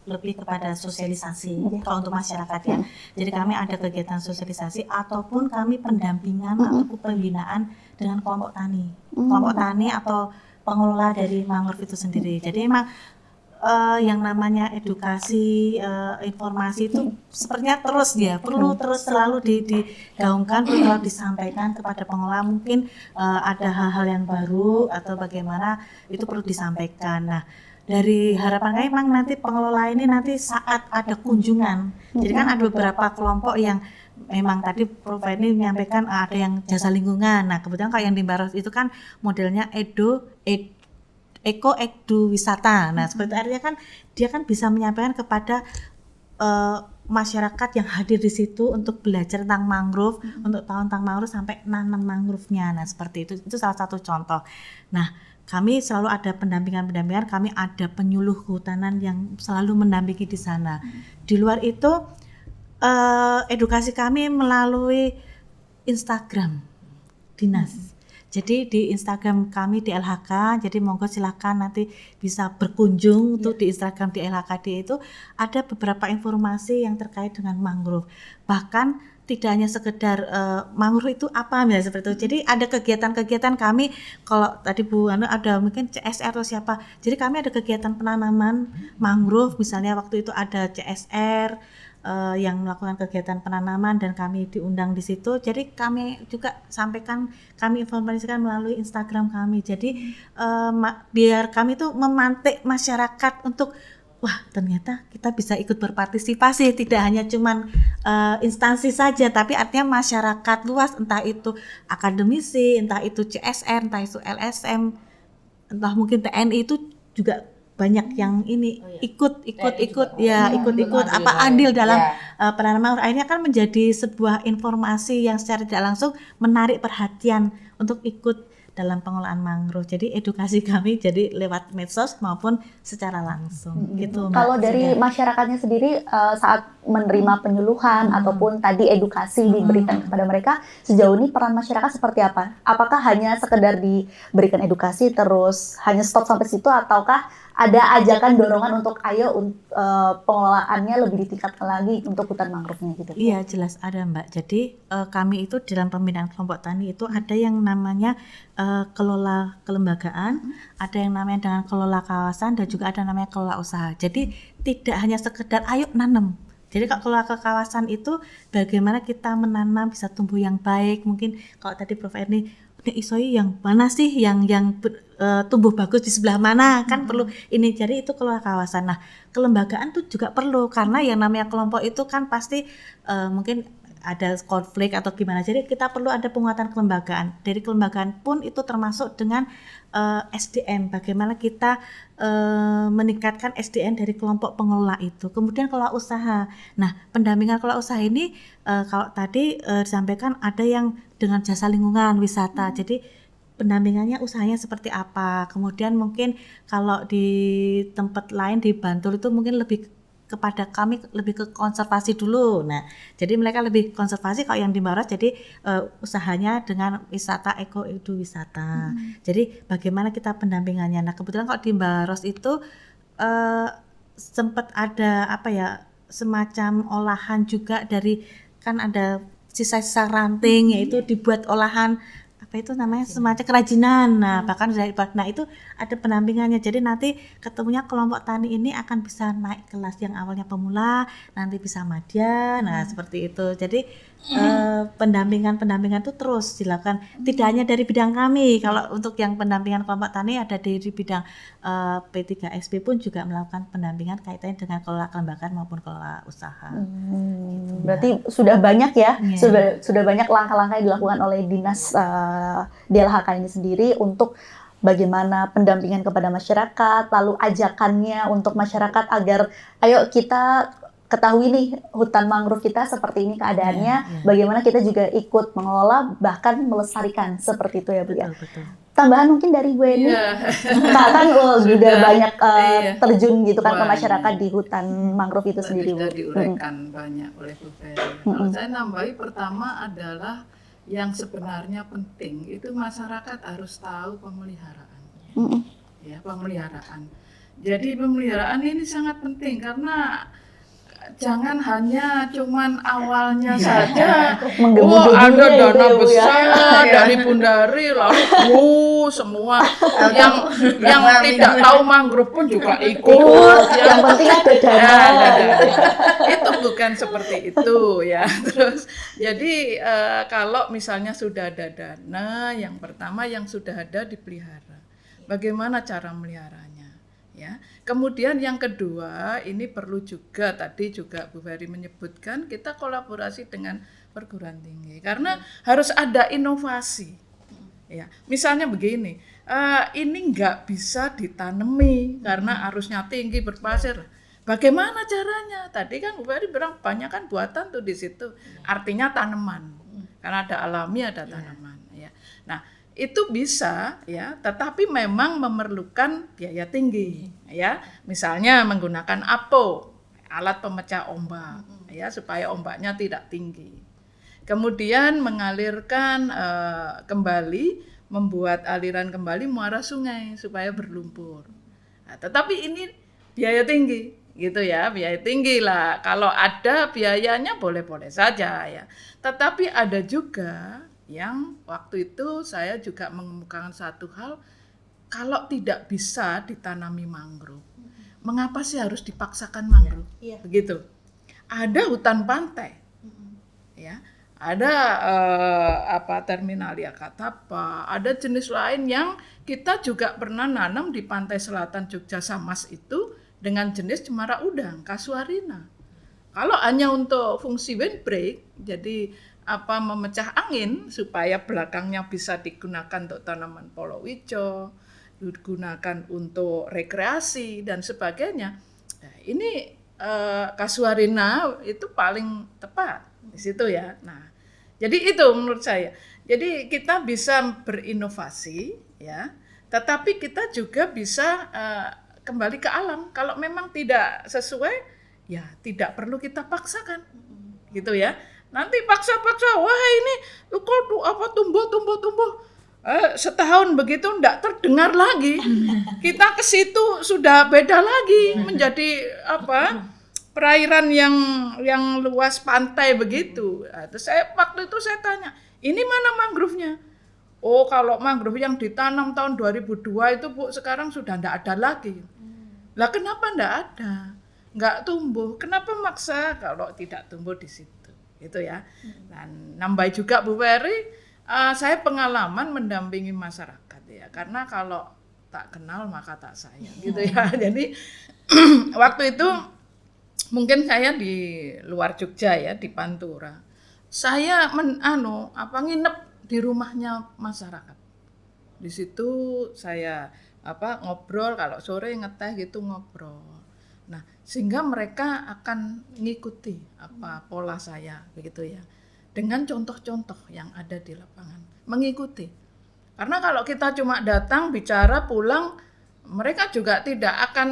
lebih kepada sosialisasi kalau untuk masyarakat ya. Jadi kami ada kegiatan sosialisasi ataupun kami pendampingan ataupun pembinaan dengan kelompok tani atau pengelola dari mangrove itu sendiri. Jadi memang yang namanya edukasi, informasi itu sepertinya perlu terus selalu digaungkan, perlu selalu disampaikan kepada pengelola. Mungkin ada hal-hal yang baru atau bagaimana itu perlu disampaikan. Nah, dari harapan kami memang nanti pengelola ini nanti saat ada kunjungan, jadi kan ada beberapa kelompok yang memang tadi Prof. ini menyampaikan ada yang jasa lingkungan. Nah, kebetulan kalau yang di Baros itu kan modelnya edu wisata. Nah, seperti artinya kan dia kan bisa menyampaikan kepada masyarakat yang hadir di situ untuk belajar tentang mangrove, untuk tahu tentang mangrove sampai nanam mangrove-nya. Nah, seperti itu salah satu contoh. Nah, kami selalu ada pendampingan, kami ada penyuluh kehutanan yang selalu mendampingi di sana. Di luar itu edukasi kami melalui Instagram dinas. Jadi di Instagram kami di LHK, jadi monggo silakan nanti bisa berkunjung untuk di Instagram di LHKD itu ada beberapa informasi yang terkait dengan mangrove. Bahkan tidak hanya sekedar mangrove itu apa misalnya seperti itu. Jadi ada kegiatan-kegiatan kami, kalau tadi Bu Anu ada mungkin CSR atau siapa. Jadi kami ada kegiatan penanaman mangrove, misalnya waktu itu ada CSR yang melakukan kegiatan penanaman dan kami diundang di situ. Jadi kami juga sampaikan, kami informasikan melalui Instagram kami. Jadi biar kami tuh memantik masyarakat untuk wah ternyata kita bisa ikut berpartisipasi, tidak hanya cuman instansi saja, tapi artinya masyarakat luas, entah itu akademisi, entah itu CSR, entah itu LSM, entah mungkin TNI itu juga banyak yang ini ikut apa andil dalam penanaman mangrove akhirnya kan menjadi sebuah informasi yang secara tidak langsung menarik perhatian untuk ikut dalam pengelolaan mangrove. Jadi edukasi kami jadi lewat medsos maupun secara langsung gitu Mbak. Kalau dari masyarakatnya sendiri saat menerima penyuluhan ataupun tadi edukasi diberikan kepada mereka, sejauh ini peran masyarakat seperti apa? Apakah hanya sekedar diberikan edukasi terus hanya stop sampai situ, ataukah ada ajakan dorongan untuk ayo pengelolaannya lebih ditingkatkan lagi untuk hutan mangrove-nya gitu? Iya jelas ada Mbak. Jadi kami itu dalam pembinaan kelompok tani itu ada yang namanya kelola kelembagaan, ada yang namanya dengan kelola kawasan, dan juga ada namanya kelola usaha. Jadi tidak hanya sekedar ayo nanam. Jadi kalau kelola ke kawasan itu bagaimana kita menanam bisa tumbuh yang baik. Mungkin kalau tadi Prof Erni isoi yang mana sih yang tumbuh bagus di sebelah mana, kan perlu ini. Jadi itu kelola kawasan. Nah kelembagaan itu juga perlu, karena yang namanya kelompok itu kan pasti mungkin ada konflik atau gimana. Jadi kita perlu ada penguatan kelembagaan. Dari kelembagaan pun itu termasuk dengan SDM. Bagaimana kita meningkatkan SDM dari kelompok pengelola itu. Kemudian kelola usaha. Nah pendampingan kelola usaha ini kalau tadi disampaikan ada yang dengan jasa lingkungan wisata. Jadi pendampingannya usahanya seperti apa. Kemudian mungkin kalau di tempat lain di Bantul itu mungkin lebih kepada kami lebih ke konservasi dulu. Nah, jadi mereka lebih konservasi. Kalau yang di Maros jadi usahanya dengan wisata edu wisata. Jadi bagaimana kita pendampingannya. Nah, kebetulan kalau di Maros itu sempat ada semacam olahan juga dari, kan ada sisa-sisa ranting yaitu dibuat olahan itu namanya semacam kerajinan. Nah bahkan nah itu ada pendampingannya. Jadi nanti ketemunya kelompok tani ini akan bisa naik kelas, yang awalnya pemula nanti bisa madya. Nah seperti itu. Jadi pendampingan itu terus dilakukan, tidak hanya dari bidang kami. Kalau untuk yang pendampingan kelompok tani ada dari bidang P3SP pun juga melakukan pendampingan kaitannya dengan kelola kelembagaan maupun kelola usaha. Berarti sudah banyak ya, sudah banyak langkah-langkah yang dilakukan oleh dinas DLHK ini sendiri untuk bagaimana pendampingan kepada masyarakat, lalu ajakannya untuk masyarakat agar ayo kita ketahui nih hutan mangrove kita seperti ini keadaannya, bagaimana kita juga ikut mengelola bahkan melestarikan seperti itu ya Bu ya. Betul. Tambahan mungkin dari Bu Eni, kan juga banyak terjun gitu kan ke masyarakat di hutan mangrove itu sendiri Bu. Sudah diuraikan banyak oleh Bu Ferry. Kalau saya nambahi, pertama adalah yang sebenarnya penting itu masyarakat harus tahu pemeliharaannya. Ya, pemeliharaan. Jadi pemeliharaan ini sangat penting karena jangan hanya cuman awalnya saja ada dana besar dari Bundari lalu semua yang tidak tahu mangrove pun juga ikut. Yang penting ada dana. Itu bukan seperti itu ya. Terus jadi kalau misalnya sudah ada dana, yang pertama yang sudah ada dipelihara. Bagaimana cara meliharanya? Ya. Kemudian yang kedua, ini perlu juga tadi juga Bu Ferry menyebutkan kita kolaborasi dengan perguruan tinggi karena harus ada inovasi. Ya, misalnya begini, ini nggak bisa ditanami karena arusnya tinggi berpasir. Bagaimana caranya? Tadi kan Bu Ferry bilang banyak kan buatan tuh di situ. Artinya tanaman, karena ada alami ada tanaman. Ya. Nah itu bisa ya, tetapi memang memerlukan biaya tinggi ya. Misalnya menggunakan APO, alat pemecah ombak ya, supaya ombaknya tidak tinggi. Kemudian mengalirkan kembali, membuat aliran kembali muara sungai supaya berlumpur. Nah, tetapi ini biaya tinggi gitu ya, biaya tinggi lah. Kalau ada biayanya boleh-boleh saja ya. Tetapi ada juga yang waktu itu saya juga mengemukakan satu hal, kalau tidak bisa ditanami mangrove, mengapa sih harus dipaksakan mangrove? Begitu. Ada hutan pantai, ya, ada Terminalia Katapa, ada jenis lain yang kita juga pernah nanam di pantai selatan Jogja Samas itu dengan jenis cemara udang, Casuarina. Kalau hanya untuk fungsi windbreak, jadi memecah angin supaya belakangnya bisa digunakan untuk tanaman palawija, digunakan untuk rekreasi dan sebagainya. Nah, ini Casuarina itu paling tepat di situ ya. Nah, jadi itu menurut saya. Jadi kita bisa berinovasi ya, tetapi kita juga bisa kembali ke alam. Kalau memang tidak sesuai, ya tidak perlu kita paksakan, gitu ya. Nanti paksa-paksa, wah ini kok tumbuh, setahun begitu enggak terdengar lagi. Kita ke situ sudah beda lagi, menjadi perairan yang luas pantai begitu. Terus waktu itu saya tanya, ini mana mangrove-nya? Oh, kalau mangrove yang ditanam tahun 2002 itu Bu, sekarang sudah enggak ada lagi. Lah kenapa enggak ada? Enggak tumbuh. Kenapa maksa kalau tidak tumbuh di situ? Gitu ya. Dan nambah juga Bu Ferry, saya pengalaman mendampingi masyarakat ya. Karena kalau tak kenal maka tak sayang gitu ya. Jadi waktu itu mungkin saya di luar Jogja ya, di Pantura. Saya nginep di rumahnya masyarakat. Di situ saya ngobrol, kalau sore ngeteh gitu ngobrol. Nah, sehingga mereka akan ngikuti pola saya begitu ya. Dengan contoh-contoh yang ada di lapangan, mengikuti. Karena kalau kita cuma datang bicara pulang, mereka juga tidak akan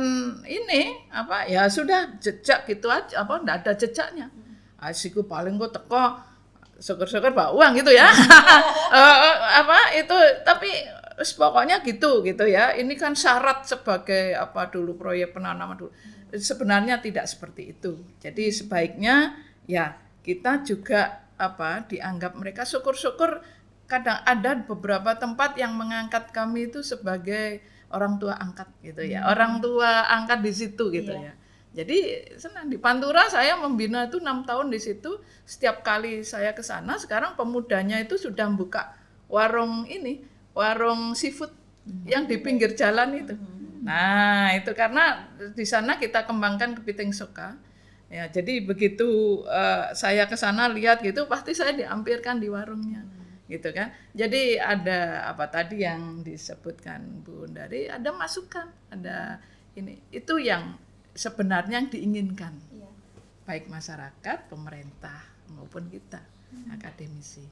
ya sudah jejak gitu aja, enggak ada jejaknya. Asiku paling kok teko syukur-syukur bawa uang gitu ya. Tapi pokoknya gitu ya. Ini kan syarat sebagai dulu proyek penanaman dulu. Sebenarnya tidak seperti itu. Jadi sebaiknya ya kita juga dianggap mereka, syukur-syukur kadang ada beberapa tempat yang mengangkat kami itu sebagai orang tua angkat gitu ya. Orang tua angkat di situ gitu ya. Jadi senang di Pantura saya membina itu 6 tahun di situ. Setiap kali saya ke sana, sekarang pemudanya itu sudah buka warung seafood yang di pinggir jalan itu. Nah, itu karena di sana kita kembangkan kepiting soka. Ya, jadi begitu saya ke sana lihat gitu, pasti saya diampirkan di warungnya. Gitu kan. Jadi ada tadi yang disebutkan Bu Undari, ada masukan, ada ini. Itu yang sebenarnya yang diinginkan, baik masyarakat, pemerintah maupun kita akademisi.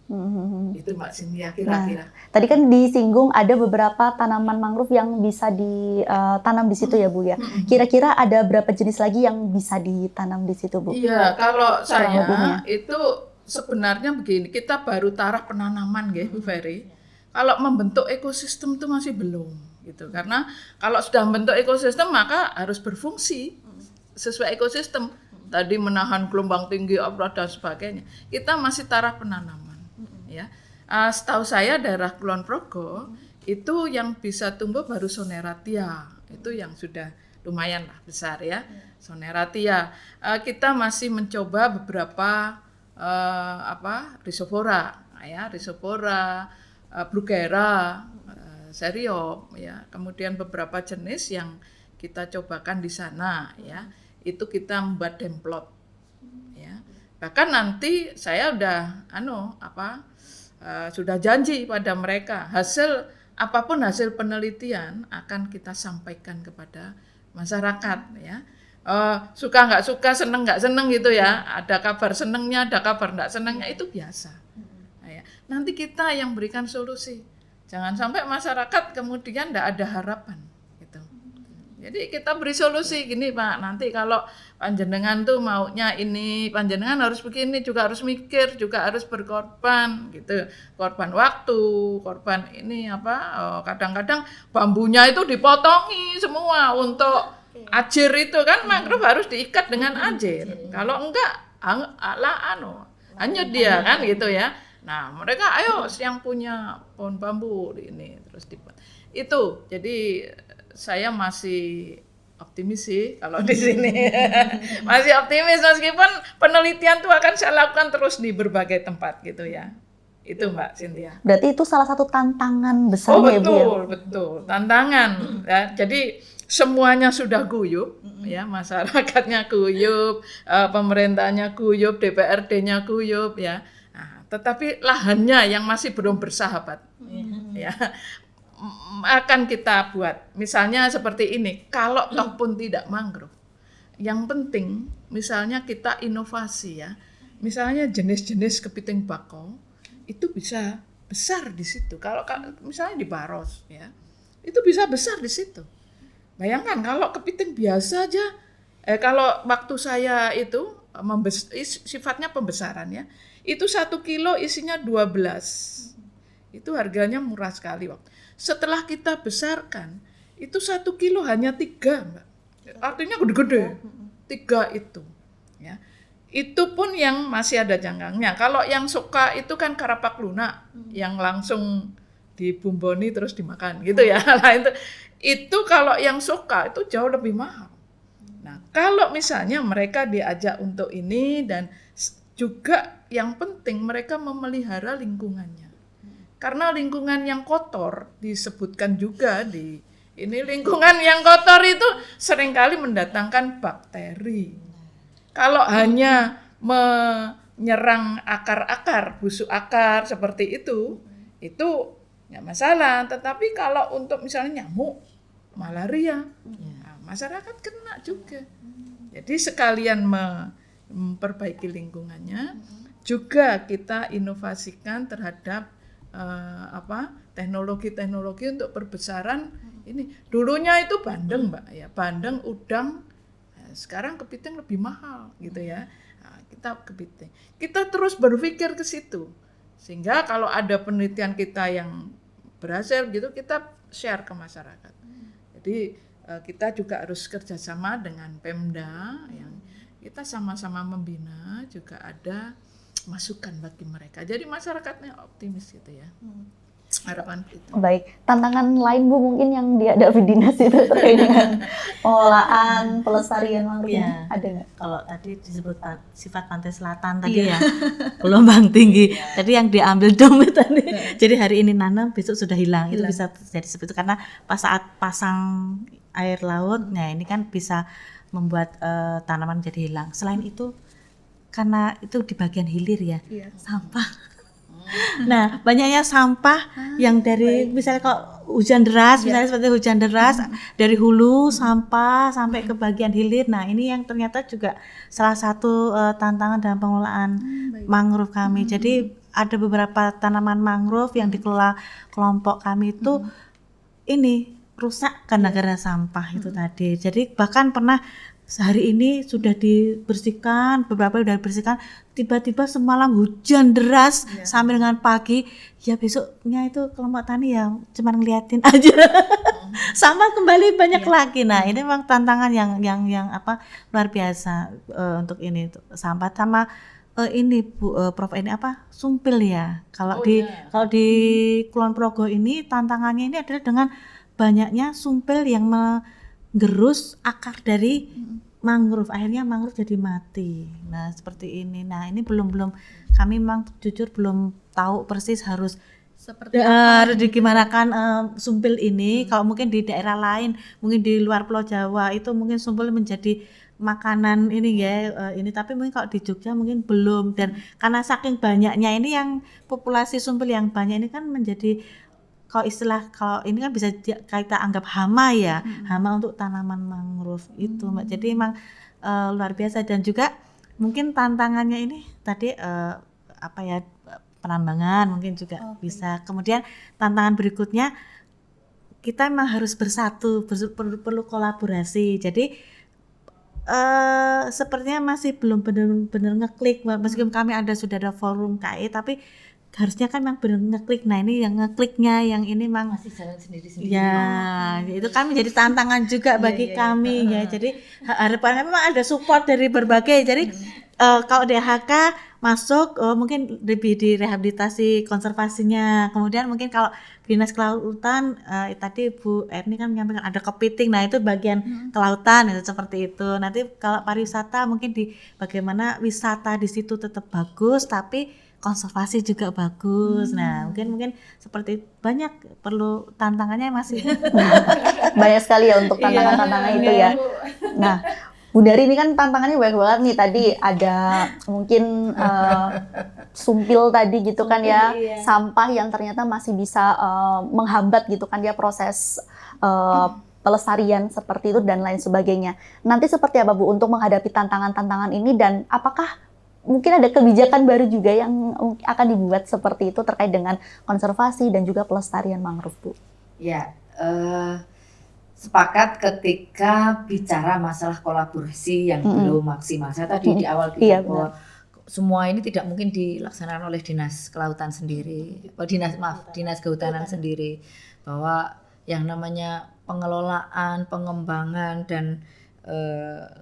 Itu Mbak Cynthia kira-kira. Tadi kan disinggung ada beberapa tanaman mangrove yang bisa ditanam di situ ya Bu ya. Kira-kira ada berapa jenis lagi yang bisa ditanam di situ Bu? Iya, kalau saya itu sebenarnya begini, kita baru taraf penanaman ya Bu Ferry. Kalau membentuk ekosistem itu masih belum. Gitu. Karena kalau sudah membentuk ekosistem maka harus berfungsi sesuai ekosistem. Tadi menahan gelombang tinggi dan sebagainya. Kita masih taraf penanaman. Ya. Setahu saya daerah Kulon Progo itu yang bisa tumbuh baru Soneratia. Itu yang sudah lumayan lah besar ya. Soneratia. Kita masih mencoba beberapa Rhizophora, ya, Rhizophora, Bruguera, Seriop ya, kemudian beberapa jenis yang kita cobakan di sana ya, itu kita membuat demplot ya. Bahkan nanti saya udah sudah janji pada mereka, apapun hasil penelitian akan kita sampaikan kepada masyarakat ya. Suka nggak suka, seneng nggak seneng gitu ya, ada kabar senengnya, ada kabar nggak senengnya, itu biasa ya. Nanti kita yang berikan solusi. Jangan sampai masyarakat kemudian tidak ada harapan gitu. Jadi kita beri solusi gini Pak, nanti kalau panjenengan tuh maunya ini, panjenengan harus begini, juga harus mikir, juga harus berkorban gitu. Korban waktu, korban ini kadang-kadang bambunya itu dipotongi semua untuk ajir itu kan, mangrove harus diikat dengan ajir. Kalau enggak hanyut dia kan gitu ya. Nah, mereka ayo yang punya pohon bambu ini terus dibuat. Itu. Jadi saya masih optimis sih kalau di sini. Masih optimis meskipun penelitian itu akan saya lakukan terus di berbagai tempat gitu ya. Itu Mbak Cynthia. Berarti itu salah satu tantangan besarnya ya Bu ya? Betul. Tantangan ya. Jadi semuanya sudah guyup ya, masyarakatnya guyup, pemerintahnya guyup, DPRD-nya guyup ya. Tetapi lahannya yang masih belum bersahabat, ya akan kita buat. Misalnya seperti ini, kalau toh pun tidak mangrove, yang penting misalnya kita inovasi ya. Misalnya jenis-jenis kepiting bakau itu bisa besar di situ. Kalau misalnya di Baros ya, itu bisa besar di situ. Bayangkan kalau kepiting biasa aja, kalau waktu saya itu sifatnya pembesaran ya, itu 1 kilo isinya 12. Itu harganya murah sekali. Setelah kita besarkan, itu 1 kilo hanya 3, Mbak. Artinya gede-gede. 3 itu. Ya. Itu pun yang masih ada jangkangnya. Kalau yang suka itu kan karapak lunak, yang langsung dibumboni terus dimakan gitu ya. Nah, itu kalau yang suka itu jauh lebih mahal. Nah, kalau misalnya mereka diajak untuk ini dan juga yang penting mereka memelihara lingkungannya. Karena lingkungan yang kotor disebutkan juga di ini, lingkungan yang kotor itu seringkali mendatangkan bakteri. Kalau hanya menyerang akar-akar, busuk akar seperti itu nggak masalah. Tetapi kalau untuk misalnya nyamuk, malaria, nah, masyarakat kena juga. Jadi sekalian memperbaiki lingkungannya, juga kita inovasikan terhadap teknologi-teknologi untuk perbesaran ini. Dulunya itu bandeng, Mbak ya, bandeng, udang. Nah, sekarang kepiting lebih mahal gitu ya. Nah, kita kepiting. Kita terus berpikir ke situ. Sehingga kalau ada penelitian kita yang berhasil gitu, kita share ke masyarakat. Jadi kita juga harus kerjasama dengan Pemda yang kita sama-sama membina, juga ada masukan bagi mereka. Jadi masyarakatnya optimis gitu ya. Harapan itu. Baik, tantangan lain Bu mungkin yang dihadapi dinas itu terkait dengan pengelolaan pelestarian mangrove ini ada nggak? Kalau tadi disebut sifat pantai selatan tadi ya, gelombang tinggi. Tadi yang diambil dompet tadi. Jadi hari ini nanam, besok sudah hilang. Itu bisa terjadi seperti itu karena pas saat pasang air laut, nah ini kan bisa membuat tanaman jadi hilang. Selain itu, karena itu di bagian hilir ya, sampah. Nah, banyaknya sampah yang dari misalnya kalau hujan deras, misalnya seperti hujan deras, dari hulu sampah sampai ke bagian hilir. Nah, ini yang ternyata juga salah satu tantangan dalam pengelolaan mangrove kami. Jadi ada beberapa tanaman mangrove yang dikelola kelompok kami itu ini rusak karena gara sampah itu tadi. Jadi bahkan pernah sehari ini sudah dibersihkan, beberapa sudah dibersihkan, tiba-tiba semalam hujan deras sampai dengan pagi, ya besoknya itu kelompok tani ya cuma ngeliatin aja, sama kembali banyak lagi. Nah ini memang tantangan yang luar biasa untuk ini untuk sampah sama ini Bu Prof, ini sumpil ya. Kalau di Kulon Progo ini tantangannya ini adalah dengan banyaknya sumpil yang gerus akar dari mangrove, akhirnya mangrove jadi mati. Nah seperti ini. Nah ini belum kami memang jujur belum tahu persis harus seperti harus digimanakan sumpil ini. Kalau mungkin di daerah lain, mungkin di luar Pulau Jawa itu mungkin sumpil menjadi makanan ini ya ini, tapi mungkin kalau di Jogja mungkin belum. Dan karena saking banyaknya ini yang populasi sumpil yang banyak ini kan menjadi kalau ini kan bisa kita anggap hama ya, hama untuk tanaman mangrove itu Mbak. Jadi emang luar biasa. Dan juga mungkin tantangannya ini tadi penambangan mungkin juga bisa. Kemudian tantangan berikutnya kita emang harus bersatu, perlu kolaborasi. Jadi sepertinya masih belum benar-benar ngeklik, meskipun kami sudah ada forum KE, tapi harusnya kan memang benar ngeklik. Nah ini yang ngekliknya yang ini memang masih jalan sendiri-sendiri. Ya, itu kan menjadi tantangan juga bagi kami ya. Jadi harapannya memang ada support dari berbagai. Jadi kalau DHK masuk mungkin lebih di rehabilitasi konservasinya. Kemudian mungkin kalau Dinas Kelautan tadi Bu Erni kan menyampaikan ada kepiting. Nah itu bagian kelautan itu seperti itu. Nanti kalau pariwisata mungkin di bagaimana wisata di situ tetap bagus tapi konservasi juga bagus. Nah, mungkin seperti banyak perlu tantangannya masih banyak sekali ya untuk tantangan-tantangan itu ya. Nah, Bu Dari ini kan tantangannya banyak banget nih. Tadi ada mungkin sumpil tadi gitu kan ya, sampah yang ternyata masih bisa menghambat gitu kan ya proses pelestarian seperti itu dan lain sebagainya. Nanti seperti apa Bu untuk menghadapi tantangan-tantangan ini, dan apakah mungkin ada kebijakan baru juga yang akan dibuat seperti itu terkait dengan konservasi dan juga pelestarian mangrove, Bu? Ya, sepakat ketika bicara masalah kolaborasi yang belum maksimal. Saya tadi di awal bilang bahwa semua ini tidak mungkin dilaksanakan oleh dinas kelautan sendiri, dinas kehutanan sendiri, bahwa yang namanya pengelolaan, pengembangan dan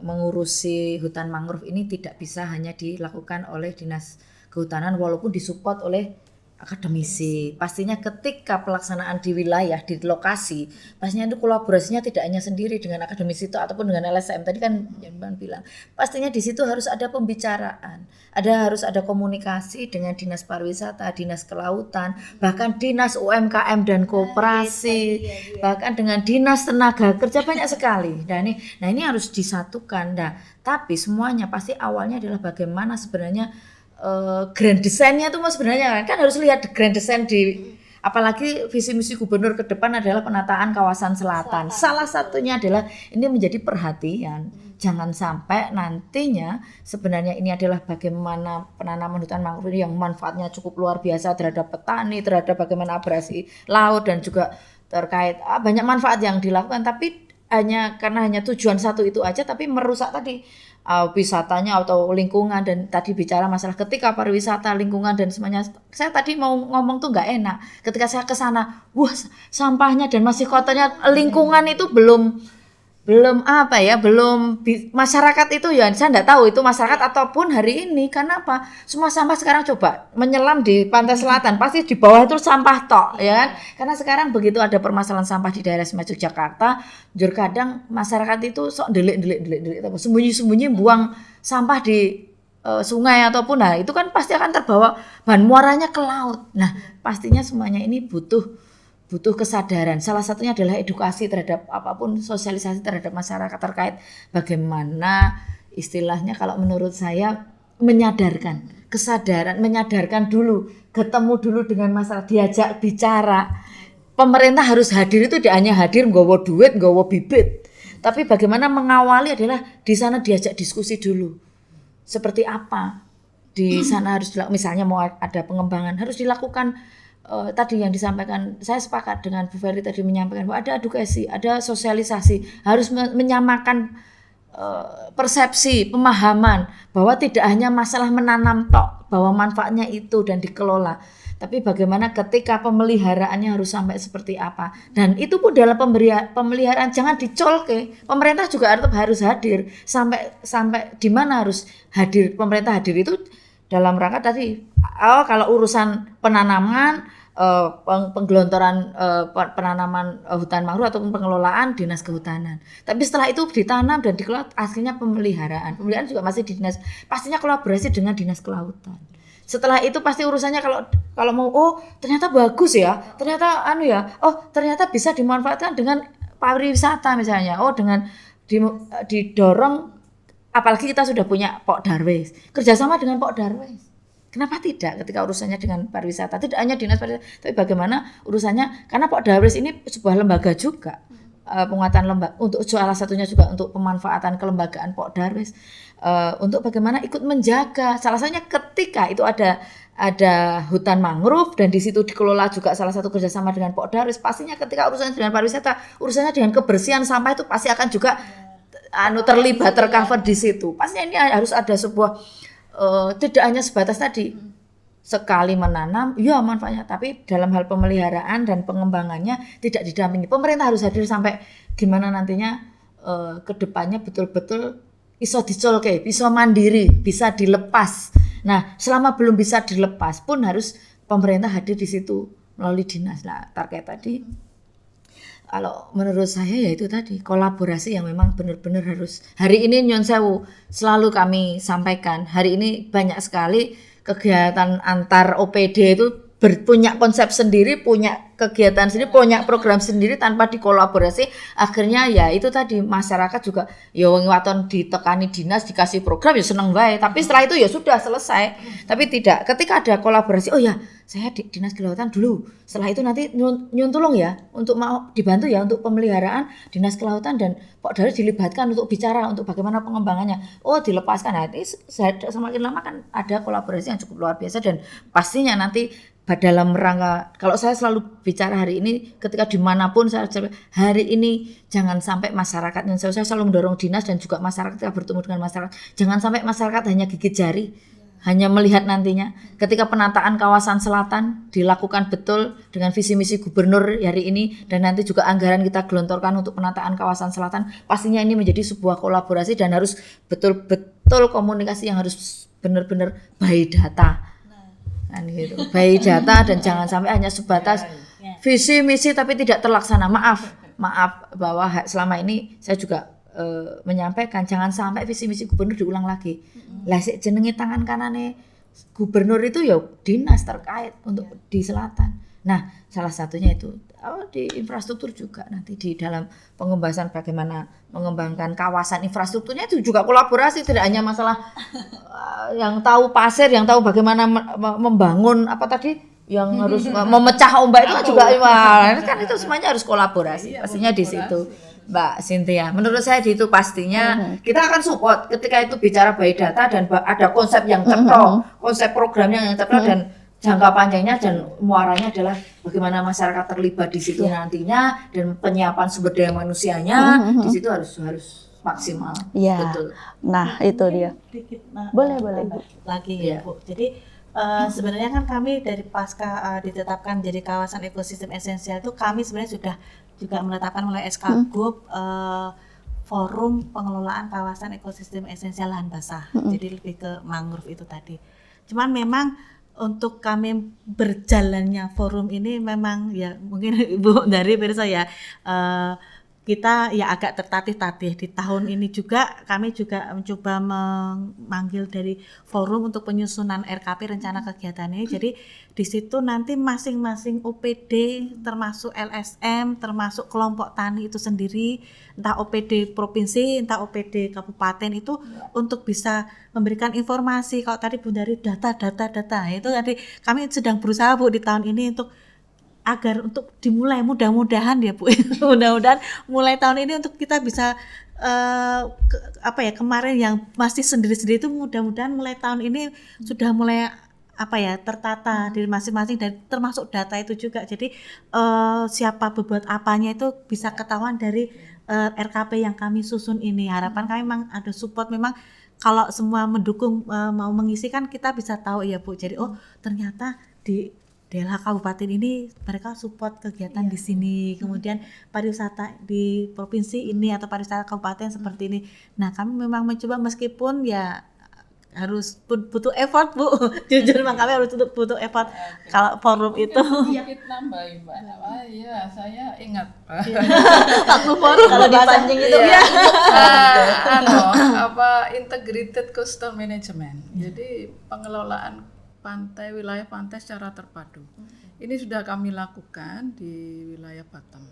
mengurusi hutan mangrove ini tidak bisa hanya dilakukan oleh dinas kehutanan walaupun disupport oleh akademisi. Pastinya ketika pelaksanaan di wilayah, di lokasi, pastinya itu kolaborasinya tidak hanya sendiri dengan akademisi itu ataupun dengan LSM. Tadi kan Janban bilang, pastinya di situ harus ada pembicaraan, harus ada komunikasi dengan dinas pariwisata, dinas kelautan, bahkan dinas UMKM dan koperasi, bahkan dengan dinas tenaga kerja, banyak sekali. Nah ini harus disatukan. Nah, tapi semuanya pasti awalnya adalah bagaimana sebenarnya grand design-nya itu sebenarnya kan harus lihat grand design apalagi visi misi gubernur ke depan adalah penataan kawasan selatan. Salah satunya adalah ini menjadi perhatian. Jangan sampai nantinya sebenarnya ini adalah bagaimana penanaman hutan mangrove yang manfaatnya cukup luar biasa terhadap petani, terhadap bagaimana abrasi laut dan juga terkait banyak manfaat yang dilakukan, tapi karena hanya tujuan satu itu aja tapi merusak tadi wisatanya atau lingkungan. Dan tadi bicara masalah ketika pariwisata, lingkungan dan semuanya. Saya tadi mau ngomong tuh nggak enak. Ketika saya ke sana, wah sampahnya dan masih kotornya, lingkungan itu belum masyarakat itu ya saya nggak tahu itu masyarakat ataupun hari ini. Karena apa? Semua sampah sekarang coba menyelam di pantai selatan, pasti di bawah itu sampah tok, ya kan? Karena sekarang begitu ada permasalahan sampah di daerah istimewa Yogyakarta, kadang masyarakat itu sok delik sembunyi buang sampah di sungai ataupun itu kan pasti akan terbawa bahan muaranya ke laut. Nah, pastinya semuanya ini butuh kesadaran. Salah satunya adalah edukasi terhadap apapun, sosialisasi terhadap masyarakat terkait bagaimana istilahnya kalau menurut saya menyadarkan dulu, ketemu dulu dengan masyarakat, diajak bicara. Pemerintah harus hadir itu tidak hanya hadir nggawa duit, nggawa bibit, tapi bagaimana mengawali adalah di sana diajak diskusi dulu. Seperti apa di sana harus dilakukan, misalnya mau ada pengembangan harus dilakukan. Tadi yang disampaikan, saya sepakat dengan Bu Ferry tadi menyampaikan bahwa ada edukasi, ada sosialisasi, harus menyamakan persepsi, pemahaman bahwa tidak hanya masalah menanam tok, bahwa manfaatnya itu dan dikelola, tapi bagaimana ketika pemeliharaannya harus sampai seperti apa. Dan itu pun dalam pemeliharaan jangan dicolke, pemerintah juga harus hadir sampai di mana harus hadir. Pemerintah hadir itu dalam rangka tadi kalau urusan penanaman, penggelontoran penanaman hutan mangrove ataupun pengelolaan dinas kehutanan. Tapi setelah itu ditanam dan dikelola, akhirnya pemeliharaan juga masih di dinas, pastinya kolaborasi dengan dinas kelautan. Setelah itu pasti urusannya kalau mau ternyata bagus ya, ternyata bisa dimanfaatkan dengan pariwisata misalnya, dengan didorong. Apalagi kita sudah punya Pok Darwis, kerjasama dengan Pok Darwis. Kenapa tidak ketika urusannya dengan pariwisata? Tidak hanya dinas pariwisata, tapi bagaimana urusannya, karena Pok Darwis ini sebuah lembaga juga, penguatan lembaga, untuk salah satunya juga untuk pemanfaatan kelembagaan Pok Darwis, untuk bagaimana ikut menjaga. Salah satunya ketika itu ada hutan mangrove dan di situ dikelola juga salah satu kerjasama dengan Pok Darwis. Pastinya ketika urusannya dengan pariwisata, urusannya dengan kebersihan sampah itu pasti akan juga terlibat, tercover di situ. Pastinya ini harus ada sebuah tidak hanya sebatas tadi sekali menanam, ya manfaatnya, tapi dalam hal pemeliharaan dan pengembangannya tidak didampingi. Pemerintah harus hadir sampai gimana nantinya ke depannya betul-betul iso dicolke, bisa mandiri, bisa dilepas. Nah, selama belum bisa dilepas pun harus pemerintah hadir di situ melalui dinas. Nah, target tadi kalau menurut saya ya itu tadi kolaborasi yang memang benar-benar harus. Hari ini Nyon Sewu selalu kami sampaikan, hari ini banyak sekali kegiatan antar OPD itu punya konsep sendiri, punya kegiatan sendiri, punya program sendiri tanpa dikolaborasi, akhirnya ya itu tadi masyarakat juga ya wong waton ditekani dinas dikasih program ya seneng bae, tapi setelah itu ya sudah selesai. Tapi tidak, ketika ada kolaborasi, oh ya saya di dinas kelautan dulu, setelah itu nanti nyun tolong ya untuk mau dibantu ya untuk pemeliharaan dinas kelautan dan Pak Dari dilibatkan untuk bicara untuk bagaimana pengembangannya. Oh dilepaskan, nah ini semakin lama kan ada kolaborasi yang cukup luar biasa dan pastinya nanti dalam rangka, kalau saya selalu bicara hari ini ketika dimanapun saya hari ini jangan sampai masyarakat, dan saya selalu mendorong dinas dan juga masyarakat ketika bertemu dengan masyarakat, jangan sampai masyarakat hanya gigit jari, hanya melihat nantinya ketika penataan kawasan selatan dilakukan betul dengan visi misi gubernur hari ini dan nanti juga anggaran kita gelontorkan untuk penataan kawasan selatan, pastinya ini menjadi sebuah kolaborasi dan harus betul-betul komunikasi yang harus benar-benar by data. Kan gitu. By data dan jangan sampai hanya sebatas visi misi tapi tidak terlaksana. Maaf bahwa selama ini saya juga menyampaikan jangan sampai visi misi gubernur diulang lagi. Lah sik jenenge tangan kanane gubernur itu ya dinas terkait untuk di selatan. Nah, salah satunya itu di infrastruktur juga nanti di dalam pengembangan bagaimana mengembangkan kawasan infrastrukturnya itu juga kolaborasi, tidak hanya masalah yang tahu pasir, yang tahu bagaimana membangun apa tadi yang harus memecah ombak itu juga kan itu semuanya harus kolaborasi. Pastinya di situ. Mbak Cynthia, menurut saya di itu pastinya kita akan support ketika itu bicara by data dan ada konsep yang cetok, konsep programnya yang cetok dan jangka panjangnya dan muaranya adalah bagaimana masyarakat terlibat di situ nantinya dan penyiapan sumber daya manusianya di situ harus maksimal. Betul. Nah, itu dia. Boleh Bu. Lagi ya, Bu. Jadi sebenarnya kan kami dari pasca ditetapkan jadi kawasan ekosistem esensial itu kami sebenarnya sudah juga menetapkan mulai SK Gub forum pengelolaan kawasan ekosistem esensial lahan basah. Jadi lebih ke mangrove itu tadi. Cuman memang untuk kami berjalannya forum ini memang ya mungkin Ibu dari Pirsa ya kita ya agak tertatih-tatih di tahun ini juga kami juga mencoba memanggil dari forum untuk penyusunan RKP rencana kegiatan ini. Jadi di situ nanti masing-masing OPD termasuk LSM termasuk kelompok tani itu sendiri entah OPD provinsi entah OPD kabupaten itu untuk bisa memberikan informasi. Kalau tadi Bu dari data itu nanti kami sedang berusaha Bu di tahun ini untuk agar untuk dimulai mudah-mudahan ya Bu mudah-mudahan mulai tahun ini untuk kita bisa kemarin yang masih sendiri-sendiri itu mudah-mudahan mulai tahun ini sudah mulai tertata di masing-masing dan termasuk data itu juga. Jadi siapa berbuat apanya itu bisa ketahuan dari RKP yang kami susun ini. Harapan kami memang ada support, memang kalau semua mendukung mau mengisi kan kita bisa tahu ya Bu. Jadi ternyata di daerah kabupaten ini mereka support kegiatan di sini, kemudian pariwisata di provinsi ini atau pariwisata kabupaten seperti ini. Nah kami memang mencoba meskipun ya harus butuh effort Bu, jujur memang kami harus butuh effort. Kalau forum itu sedikit nambahin Mbak. Iya saya ingat waktu forum kalau dipancing itu integrated coastal management. Jadi pengelolaan pantai, wilayah pantai secara terpadu. Ini sudah kami lakukan di wilayah Batam.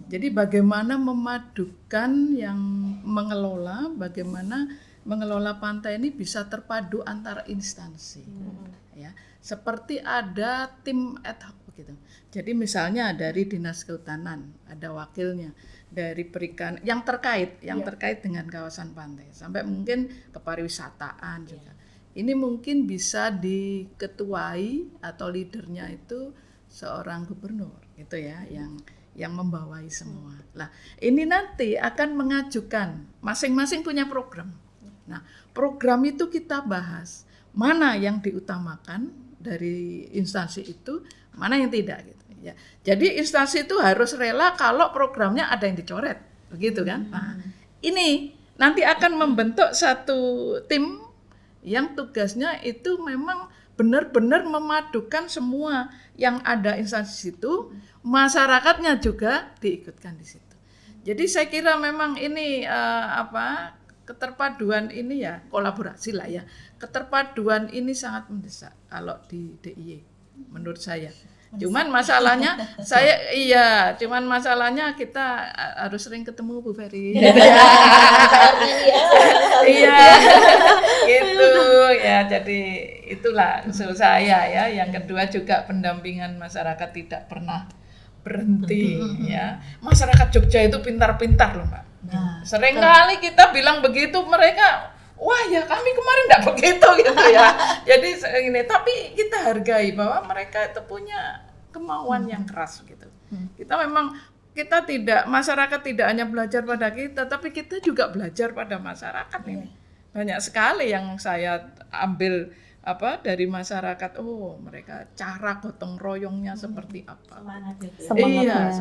Jadi bagaimana memadukan yang bagaimana mengelola pantai ini bisa terpadu antar instansi. Ya, seperti ada tim ad hoc begitu. Jadi misalnya dari Dinas Kehutanan ada wakilnya, dari Perikanan yang terkait dengan kawasan pantai sampai mungkin kepariwisataan juga. Ini mungkin bisa diketuai atau leadernya itu seorang gubernur gitu ya yang membawai semua. Nah, ini nanti akan mengajukan masing-masing punya program. Nah, program itu kita bahas mana yang diutamakan dari instansi itu, mana yang tidak gitu ya. Jadi instansi itu harus rela kalau programnya ada yang dicoret, begitu kan? Nah, ini nanti akan membentuk satu tim yang tugasnya itu memang benar-benar memadukan semua yang ada instansi situ, masyarakatnya juga diikutkan di situ. Jadi saya kira memang ini keterpaduan ini ya kolaborasi lah ya. Keterpaduan ini sangat mendesak kalau di DIY. menurut saya. Cuman masalahnya cuman masalahnya kita harus sering ketemu Bu Ferry. Iya, gitu ya. Jadi itulah usul saya ya. Yang kedua juga pendampingan masyarakat tidak pernah berhenti ya. Masyarakat Jogja itu pintar-pintar loh, Mbak. Seringkali kita bilang begitu, mereka wah ya kami kemarin enggak begitu gitu ya. Jadi ini, tapi kita hargai bahwa mereka itu punya kemauan yang keras gitu. Masyarakat tidak hanya belajar pada kita, tapi kita juga belajar pada masyarakat ini. Banyak sekali yang saya ambil dari masyarakat. Oh, mereka cara gotong royongnya seperti apa. Semangatnya. Semangat.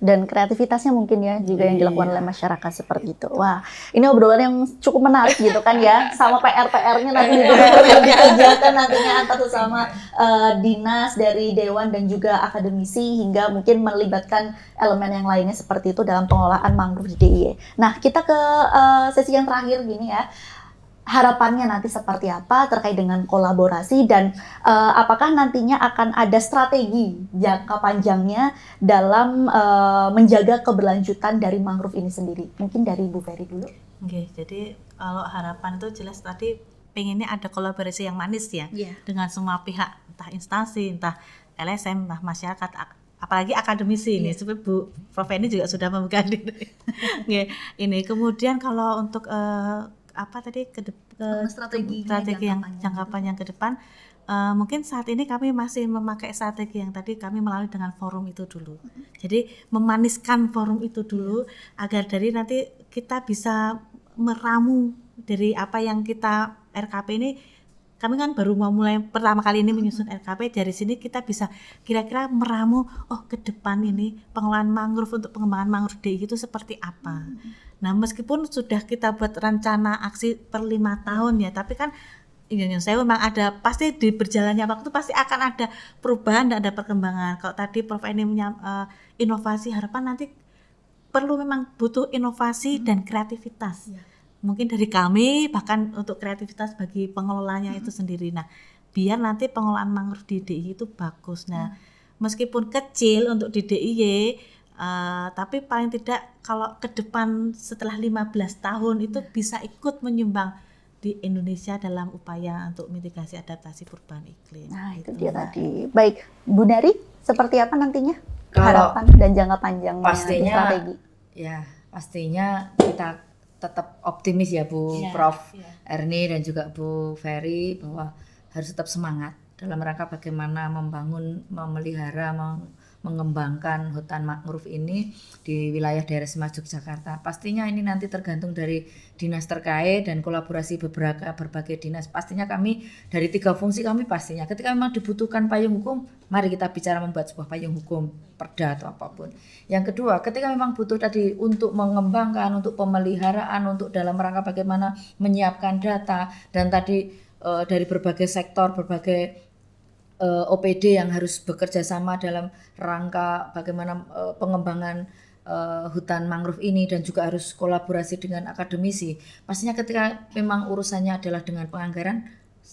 Dan kreativitasnya mungkin ya juga yang dilakukan oleh masyarakat seperti itu. Wah, ini obrolan yang cukup menarik gitu kan ya, sama PR-nya nanti yang dikerjakan nantinya antara sesama dinas dari dewan dan juga akademisi, hingga mungkin melibatkan elemen yang lainnya seperti itu dalam pengelolaan mangrove di DIY. Nah, kita ke sesi yang terakhir gini ya. Harapannya nanti seperti apa terkait dengan kolaborasi, dan apakah nantinya akan ada strategi jangka panjangnya dalam menjaga keberlanjutan dari mangrove ini sendiri? Mungkin dari Bu Ferry dulu. Oke, jadi kalau harapan itu jelas tadi pengennya ada kolaborasi yang manis ya, dengan semua pihak, entah instansi, entah LSM, entah masyarakat, apalagi akademisi ini. Seperti Bu Prof ini juga sudah membuka diri. Ini kemudian kalau untuk strategi yang jangka panjang ke depan, mungkin saat ini kami masih memakai strategi yang tadi kami melalui dengan forum itu dulu. Jadi memaniskan forum itu dulu agar dari nanti kita bisa meramu dari apa yang kita RKP ini. Kami kan baru mau mulai pertama kali ini menyusun RKP, dari sini kita bisa kira-kira meramu, ke depan ini pengelolaan mangrove untuk pengembangan mangrove DIY itu seperti apa. Nah, meskipun sudah kita buat rencana aksi per 5 tahun ya, tapi kan saya memang ada, pasti di berjalannya waktu pasti akan ada perubahan dan ada perkembangan. Kalau tadi Prof ini inovasi, harapan nanti perlu memang butuh inovasi dan kreativitas. Mungkin dari kami bahkan untuk kreativitas bagi pengelolanya itu sendiri. Nah, biar nanti pengelolaan mangrove di DIY itu bagus. Nah, meskipun kecil untuk di DIY, tapi paling tidak kalau ke depan setelah 15 tahun itu bisa ikut menyumbang di Indonesia dalam upaya untuk mitigasi adaptasi perubahan iklim. Nah, itu dia tadi. Baik, Bu Nari, seperti apa nantinya harapan dan jangka panjangnya strategi? Ya, pastinya kita tetap optimis ya Bu Prof Erni dan juga Bu Ferry, bahwa harus tetap semangat dalam rangka bagaimana membangun, memelihara, mengembangkan hutan mangrove ini di wilayah daerah istimewa Yogyakarta. Pastinya ini nanti tergantung dari dinas terkait dan kolaborasi berbagai dinas. Pastinya kami dari 3 fungsi kami, pastinya ketika memang dibutuhkan payung hukum, mari kita bicara membuat sebuah payung hukum, perda atau apapun. Yang kedua, ketika memang butuh tadi untuk mengembangkan, untuk pemeliharaan, untuk dalam rangka bagaimana menyiapkan data, dan tadi dari berbagai sektor, berbagai OPD yang harus bekerja sama dalam rangka bagaimana pengembangan hutan mangrove ini, dan juga harus kolaborasi dengan akademisi. Pastinya ketika memang urusannya adalah dengan penganggaran,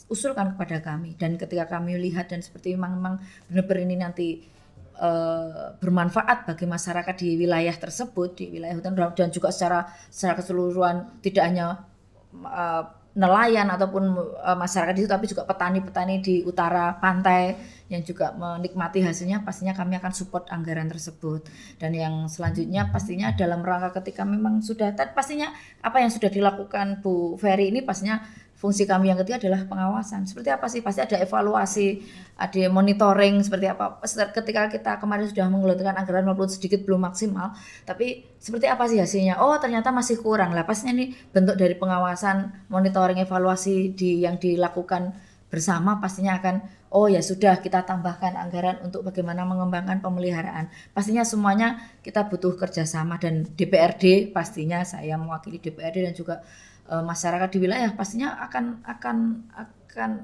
usulkan kepada kami, dan ketika kami lihat dan seperti memang benar-benar ini nanti bermanfaat bagi masyarakat di wilayah tersebut, di wilayah hutan, dan juga secara keseluruhan, tidak hanya nelayan ataupun masyarakat itu, tapi juga petani-petani di utara pantai yang juga menikmati hasilnya, pastinya kami akan support anggaran tersebut. Dan yang selanjutnya pastinya dalam rangka ketika memang sudah, pastinya apa yang sudah dilakukan Bu Ferry ini, pastinya fungsi kami yang ketiga adalah pengawasan. Seperti apa sih? Pasti ada evaluasi, ada monitoring seperti apa. Ketika kita kemarin sudah menggelontorkan anggaran walaupun sedikit belum maksimal, tapi seperti apa sih hasilnya? Oh, ternyata masih kurang. Lah pastinya ini bentuk dari pengawasan, monitoring, evaluasi yang dilakukan bersama, pastinya akan, oh ya sudah, kita tambahkan anggaran untuk bagaimana mengembangkan pemeliharaan. Pastinya semuanya kita butuh kerjasama, dan DPRD, pastinya saya mewakili DPRD dan juga masyarakat di wilayah pastinya akan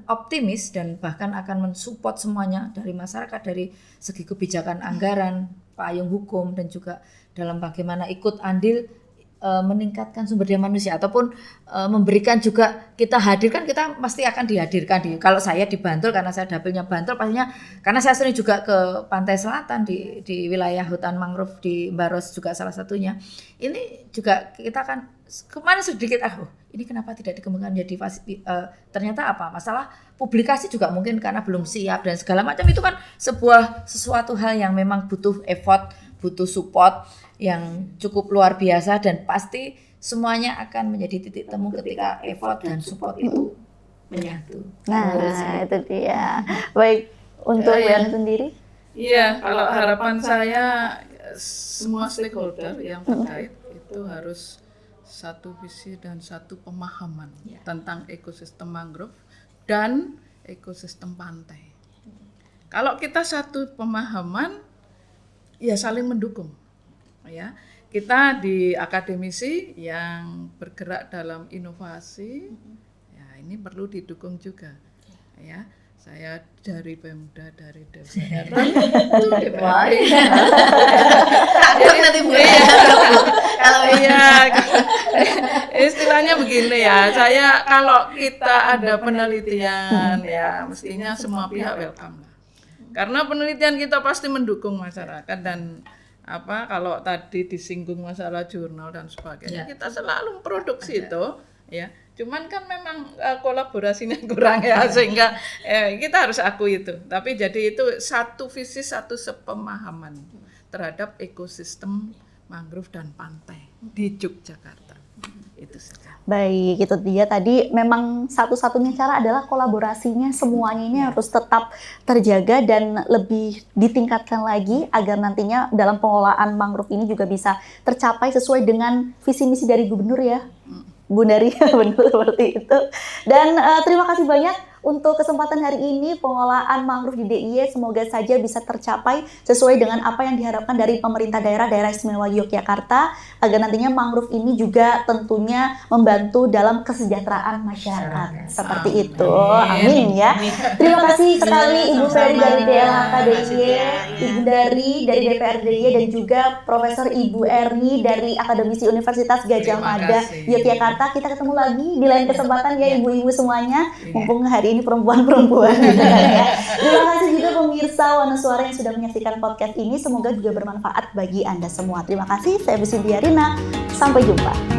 optimis, dan bahkan akan mensupport semuanya dari masyarakat, dari segi kebijakan anggaran, payung hukum, dan juga dalam bagaimana ikut andil meningkatkan sumber daya manusia ataupun memberikan juga, kita hadirkan, kita pasti akan dihadirkan kalau saya di Bantul karena saya dapilnya Bantul pastinya, karena saya sering juga ke pantai selatan di wilayah hutan mangrove di Baros juga salah satunya. Ini juga kita akan kemarin sedikit ini kenapa tidak dikembangkan menjadi ternyata apa masalah publikasi juga mungkin karena belum siap dan segala macam. Itu kan sesuatu hal yang memang butuh effort, butuh support yang cukup luar biasa, dan pasti semuanya akan menjadi titik temu ketika effort dan support itu menyatu. Nah, itu dia. Baik, untuk Wian sendiri? Iya, kalau harapan saya semua stakeholder yang terkait itu harus satu visi dan satu pemahaman tentang ekosistem mangrove dan ekosistem pantai. Kalau kita satu pemahaman, ya saling mendukung. Ya, kita di akademisi yang bergerak dalam inovasi, ya ini perlu didukung juga. Ya, saya dari Pemda, dari DPR, itu DPR. Takut nanti Kalau istilahnya begini ya, kalau kita ada penelitian ya mestinya semua pihak welcome lah. Karena penelitian kita pasti mendukung masyarakat, dan kalau tadi disinggung masalah jurnal dan sebagainya, kita selalu memproduksi itu ya. Cuman kan memang kolaborasinya kurang ya, sehingga kita harus akui itu. Tapi jadi itu satu visi, satu sepemahaman terhadap ekosistem mangrove dan pantai di Yogyakarta. Itu saja. Baik, itu dia tadi memang satu-satunya cara adalah kolaborasinya semuanya ini harus tetap terjaga dan lebih ditingkatkan lagi agar nantinya dalam pengelolaan mangrove ini juga bisa tercapai sesuai dengan visi misi dari gubernur ya. Bu Dari, benar seperti itu. Dan terima kasih banyak untuk kesempatan hari ini pengelolaan mangrove di DIY, semoga saja bisa tercapai sesuai dengan apa yang diharapkan dari pemerintah daerah Istimewa Yogyakarta, agar nantinya mangrove ini juga tentunya membantu dalam kesejahteraan masyarakat. Seperti itu. Amin ya. Terima kasih sekali Ibu Ferry dari DLHK DIY, Ibu dari DPR DIY, dan juga Profesor Ibu Erni dari Akademisi Universitas Gadjah Mada Yogyakarta. Kita ketemu lagi di lain kesempatan ya ibu-ibu semuanya, mumpung hari ini perempuan-perempuan gitu kan ya. Terima kasih juga pemirsa Wana Suara yang sudah menyaksikan podcast ini, semoga juga bermanfaat bagi Anda semua. Terima kasih, saya Bu Cynthia Rina, sampai jumpa.